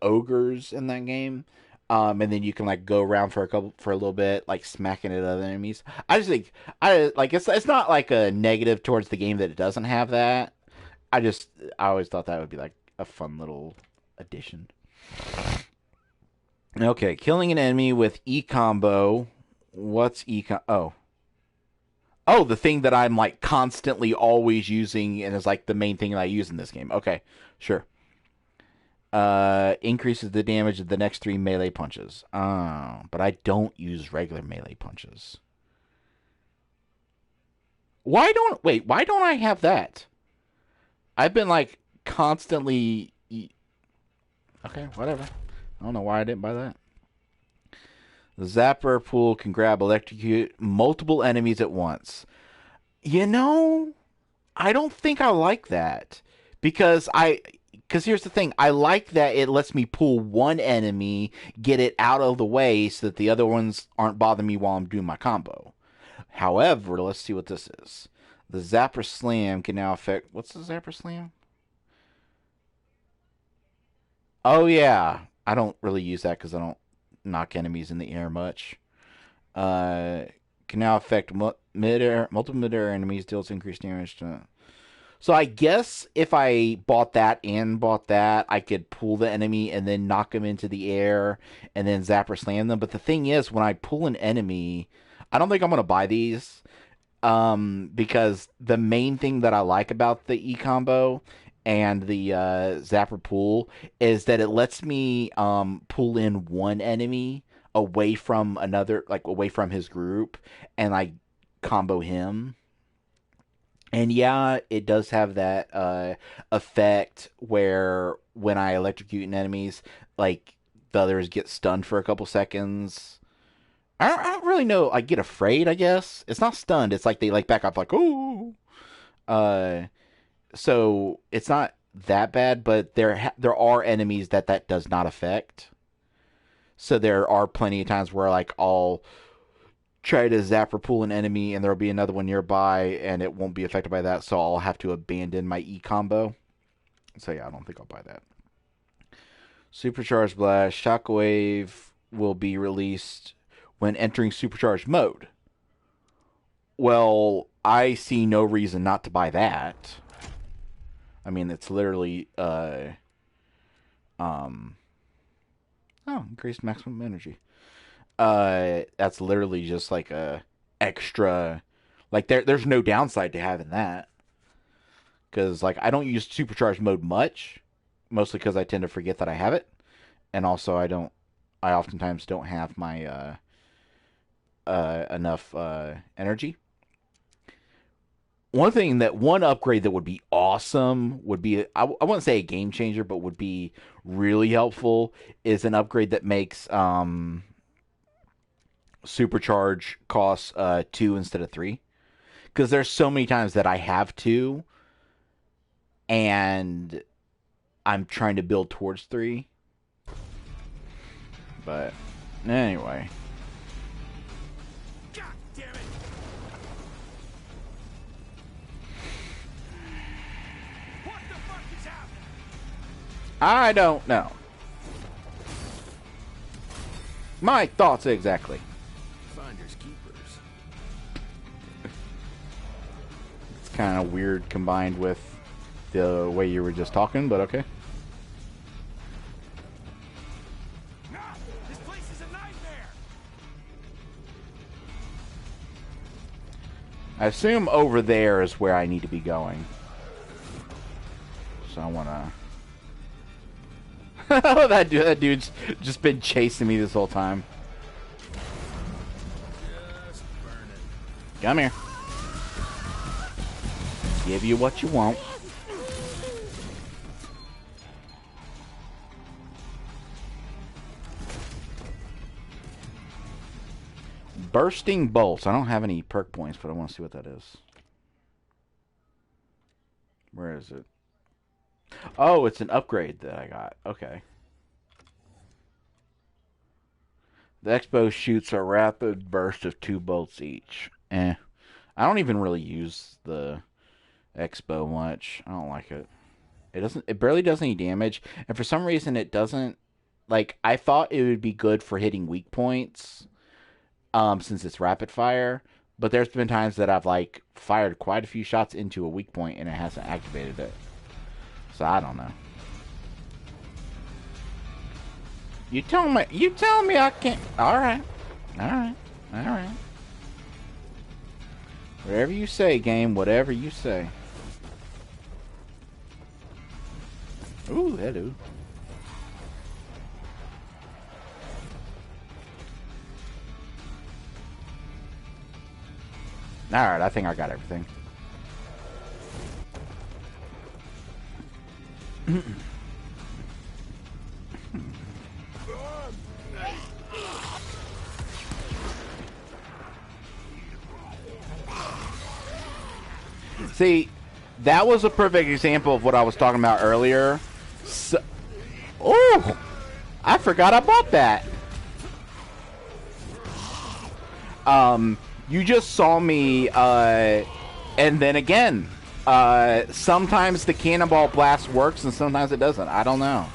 ogres in that game, and then you can like go around for a little bit, like smacking at other enemies. I just think it's not like a negative towards the game that it doesn't have that. I always thought that would be like a fun little addition. Okay, killing an enemy with E-combo. What's E-combo? Oh, the thing that I'm like constantly always using and is like the main thing that I use in this game. Okay, sure. Increases the damage of the next 3 melee punches. But I don't use regular melee punches. Why don't I have that? I've been like constantly... Okay, whatever. I don't know why I didn't buy that. The Zapper pool can electrocute multiple enemies at once. You know, I don't think I like that. Because here's the thing. I like that it lets me pull one enemy, get it out of the way so that the other ones aren't bothering me while I'm doing my combo. However, let's see what this is. The Zapper Slam can now affect... What's the Zapper Slam? Oh, yeah. I don't really use that because I don't knock enemies in the air much. Can now affect multiple mid-air enemies, deals increased damage to... So I guess if I bought that and bought that, I could pull the enemy and then knock them into the air and then Zapper Slam them. But the thing is, when I pull an enemy, I don't think I'm going to buy these. Because the main thing that I like about the E-combo and the Zapper pool is that it lets me pull in one enemy away from another, like away from his group, and I combo him. And yeah, it does have that effect where when I electrocute enemies, like the others get stunned for a couple seconds. I don't really know. I get afraid, I guess. It's not stunned. It's like they like back up like, ooh. So it's not that bad, but there are enemies that does not affect. So there are plenty of times where like I'll try to Zapper pool an enemy and there'll be another one nearby and it won't be affected by that, so I'll have to abandon my E combo. So yeah, I don't think I'll buy that. Supercharged Blast. Shockwave will be released when entering supercharged mode. Well, I see no reason not to buy that. I mean, it's literally increased maximum energy. That's literally just like a extra, like there's no downside to having that. Cause like I don't use supercharged mode much, mostly because I tend to forget that I have it. And also I oftentimes don't have my, enough, energy. One upgrade that would be awesome would be, I wouldn't say a game changer, but would be really helpful, is an upgrade that makes, supercharge costs 2 instead of 3, because there's so many times that I have 2 and I'm trying to build towards 3. But anyway, God damn it! What the fuck is happening? I don't know. My thoughts exactly. Finders keepers. It's kind of weird combined with the way you were just talking, but okay. No, this place is a nightmare. I assume over there is where I need to be going. So I wanna... that dude's just been chasing me this whole time. Just burn it. Come here. Give you what you want. Bursting bolts. I don't have any perk points, but I want to see what that is. Where is it? Oh, it's an upgrade that I got. Okay. The X-bow shoots a rapid burst of 2 bolts each. I don't even really use the X-bow much. I don't like it. It barely does any damage, and for some reason it doesn't. Like, I thought it would be good for hitting weak points, since it's rapid fire, but there's been times that I've like fired quite a few shots into a weak point and it hasn't activated it. So I don't know. You tell me I can't. Alright. Whatever you say, game, whatever you say. Ooh, hello. Alright, I think I got everything. See, that was a perfect example of what I was talking about earlier. So, oh, I forgot I bought that. You just saw me, and then again, sometimes the cannonball blast works and sometimes it doesn't. I don't know.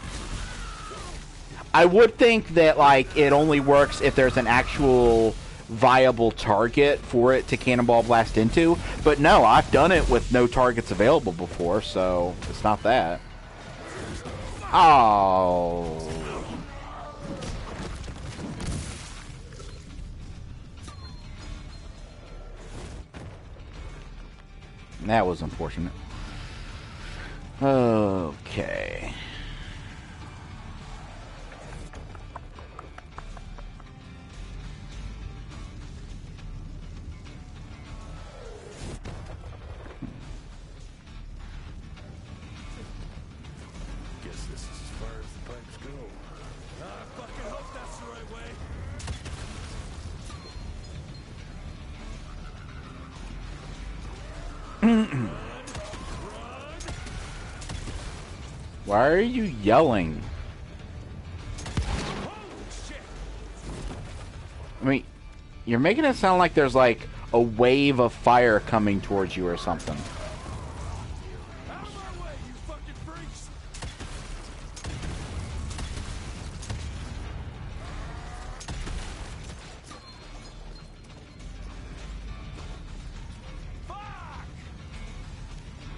I would think that, like, it only works if there's an actual viable target for it to cannonball blast into, but no, I've done it with no targets available before, so it's not that. Oh. That was unfortunate. Okay. Guess this is as far as the pipes go. I fucking hope that's the right way. Why are you yelling? I mean, you're making it sound like there's like a wave of fire coming towards you or something. Out of my way, you fucking freaks!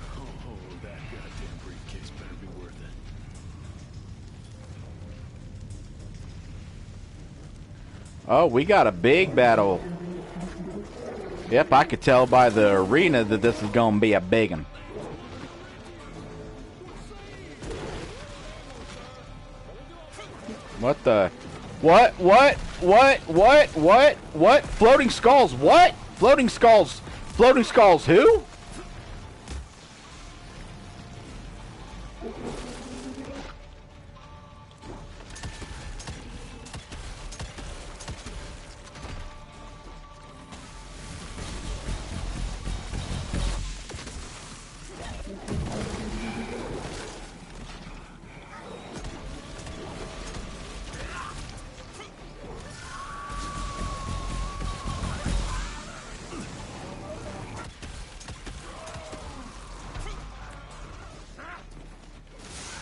Oh, that goddamn briefcase better be worth it. Oh, we got a big battle. Yep, I could tell by the arena that this is going to be a big one. What the? What? Floating skulls, what? Floating skulls who?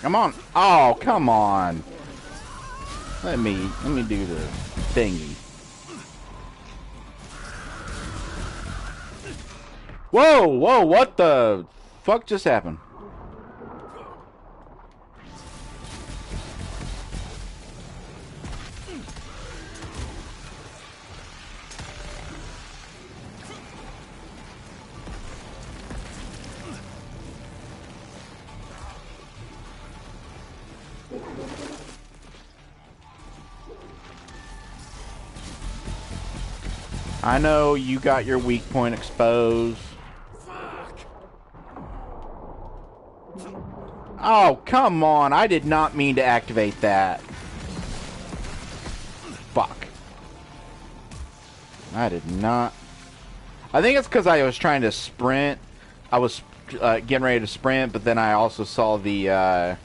Come on. Oh, come on. Let me do the thingy. Whoa, what the fuck just happened? I know you got your weak point exposed. Oh, come on. I did not mean to activate that. Fuck. I did not. I think it's because I was trying to sprint. I was getting ready to sprint, but then I also saw the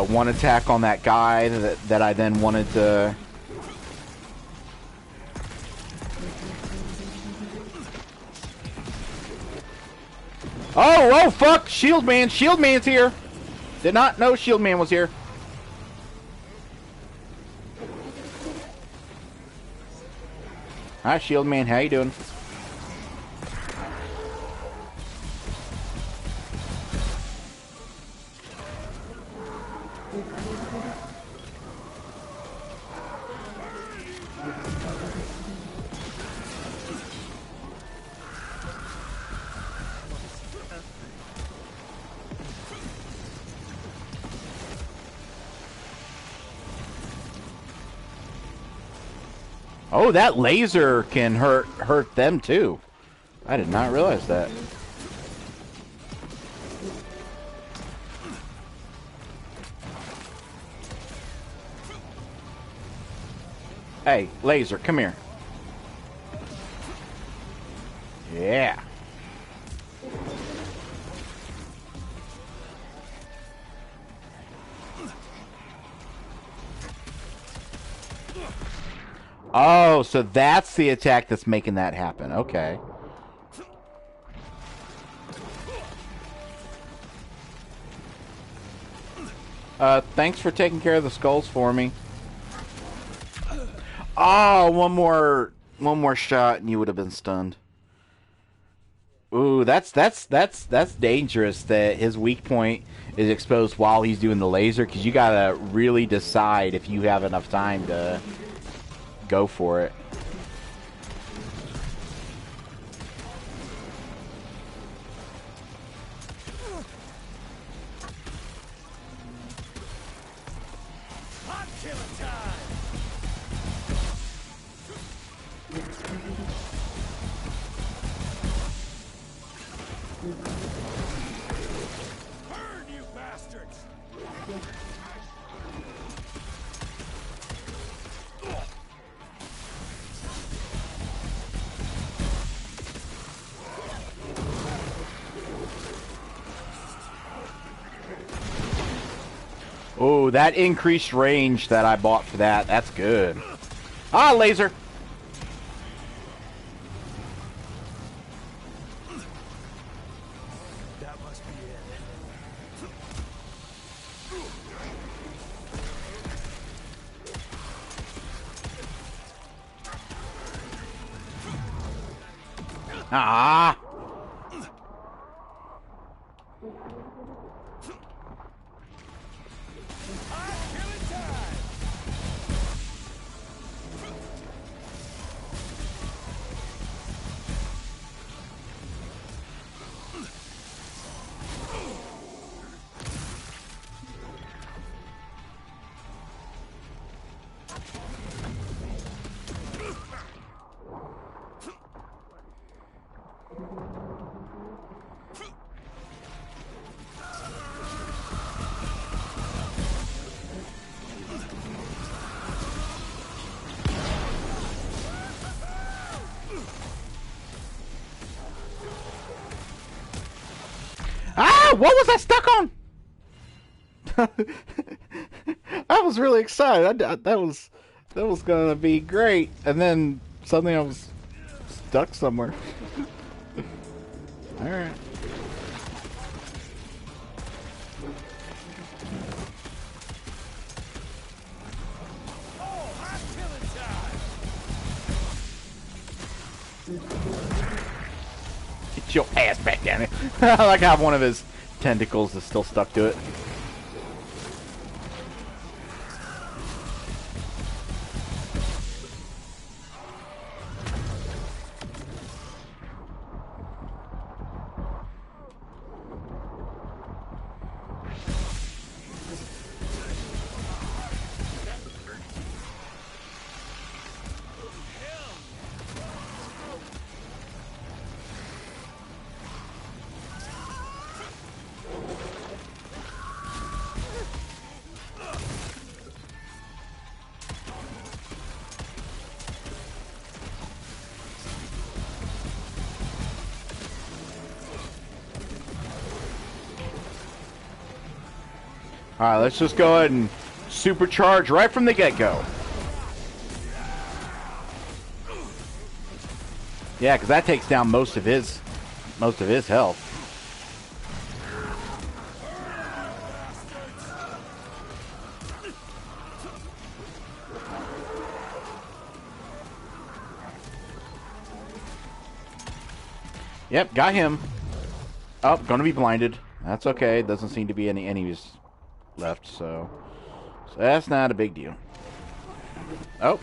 one attack on that guy that I then wanted to. Oh, fuck! Shield Man's here! Did not know Shield Man was here. Hi, Shield Man, how you doing? Oh, that laser can hurt them too. I did not realize that. Hey, laser, come here. Yeah. Oh, so that's the attack that's making that happen. Okay. Thanks for taking care of the skulls for me. Oh, one more shot and you would have been stunned. Ooh, that's dangerous that his weak point is exposed while he's doing the laser, because you gotta really decide if you have enough time to go for it. Oh, that increased range that I bought for that, that's good. Ah, laser! That must be it. Ah! Ah! What was I stuck on? I was really excited. That was gonna be great, and then suddenly I was stuck somewhere. All right. Get your ass back down here. I like how one of his tentacles is still stuck to it. Alright, let's just go ahead and supercharge right from the get-go. Yeah, because that takes down most of his health. Yep, got him. Oh, gonna be blinded. That's okay. Doesn't seem to be any enemies left, so that's not a big deal. Oh.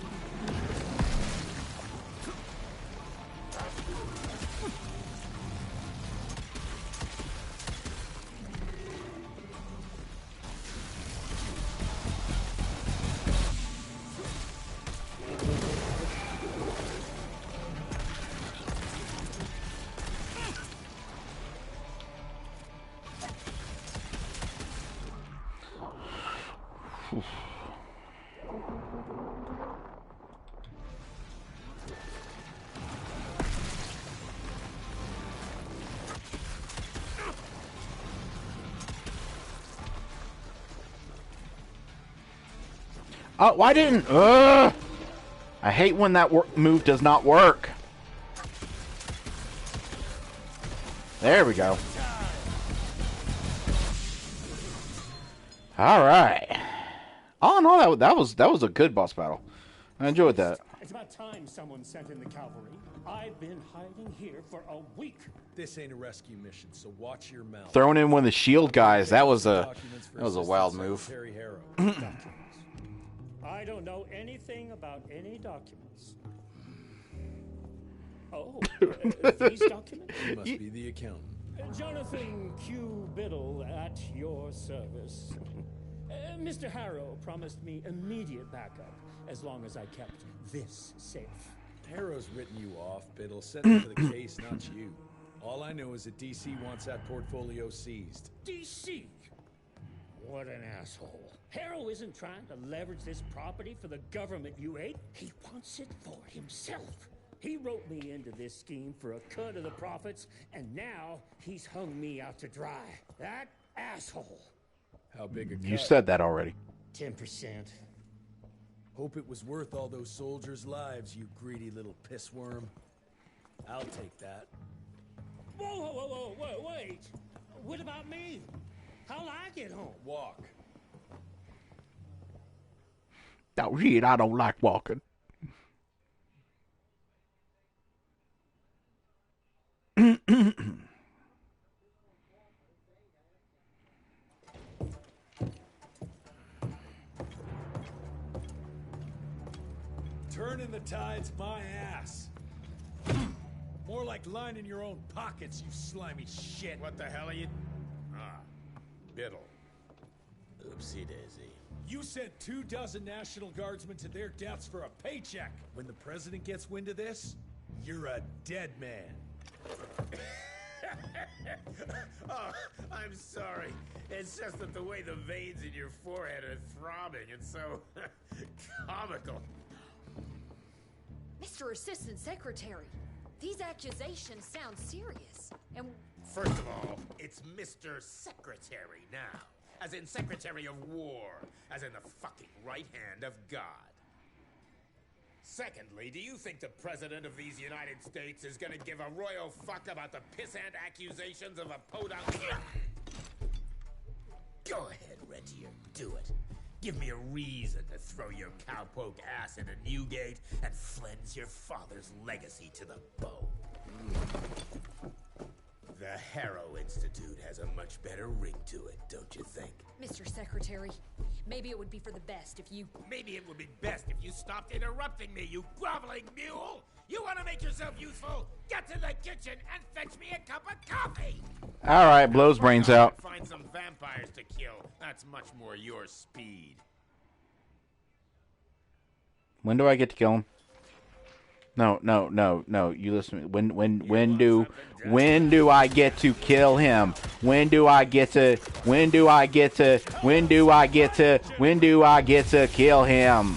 Why didn't... I hate when that move does not work. There we go. All right. All in all, that was a good boss battle. I enjoyed that. It's about time someone sent in the cavalry. I've been hiding here for a week. This ain't a rescue mission, so watch your mouth. Throwing in one of the shield guys, that was a wild move. I don't know anything about any documents. Oh, these documents? You must be the accountant. Jonathan Q. Biddle at your service. Mr. Harrow promised me immediate backup as long as I kept this safe. Harrow's written you off, Biddle. Set him for the case, not you. All I know is that DC wants that portfolio seized. DC? What an asshole. Harrow isn't trying to leverage this property for the government you ate. He wants it for himself. He wrote me into this scheme for a cut of the profits, and now he's hung me out to dry. That asshole. How big a cut? You said that already. 10%. Hope it was worth all those soldiers' lives, you greedy little pissworm. I'll take that. Whoa, wait. What about me? How'll I get home? Walk. Oh, shit, I don't like walking. Turning the tide's my ass. More like lining your own pockets, you slimy shit. What the hell are you... Biddle. Oopsie daisy. You sent 24 National Guardsmen to their deaths for a paycheck. When the president gets wind of this, you're a dead man. Oh, I'm sorry. It's just that the way the veins in your forehead are throbbing, it's so comical. Mr. Assistant Secretary, these accusations sound serious. And first of all, it's Mr. Secretary now. As in Secretary of War. As in the fucking right hand of God. Secondly, do you think the President of these United States is gonna give a royal fuck about the pissant accusations of a podunk? Go ahead, Rentier, do it. Give me a reason to throw your cowpoke ass into Newgate and cleanse your father's legacy to the bone. The Harrow Institute has a much better ring to it, don't you think? Mr. Secretary, maybe it would be for the best if you... Maybe it would be best if you stopped interrupting me, you groveling mule! You want to make yourself useful? Get to the kitchen and fetch me a cup of coffee! Alright, blows brains out. Find some vampires to kill. That's much more your speed. When do I get to kill him? No. You listen to me. When do I get to kill him? When do I get to kill him?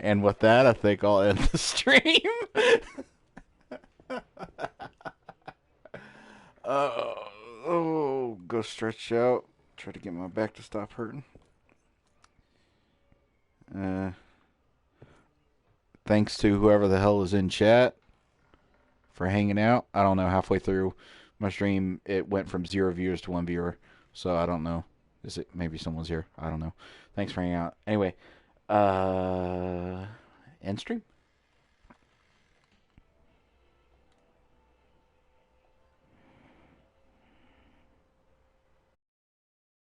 And with that, I think I'll end the stream. Go stretch out. Try to get my back to stop hurting. Thanks to whoever the hell is in chat for hanging out. I don't know, halfway through my stream, it went from 0 viewers to 1 viewer. So I don't know. Is it maybe someone's here? I don't know. Thanks for hanging out. Anyway, end stream.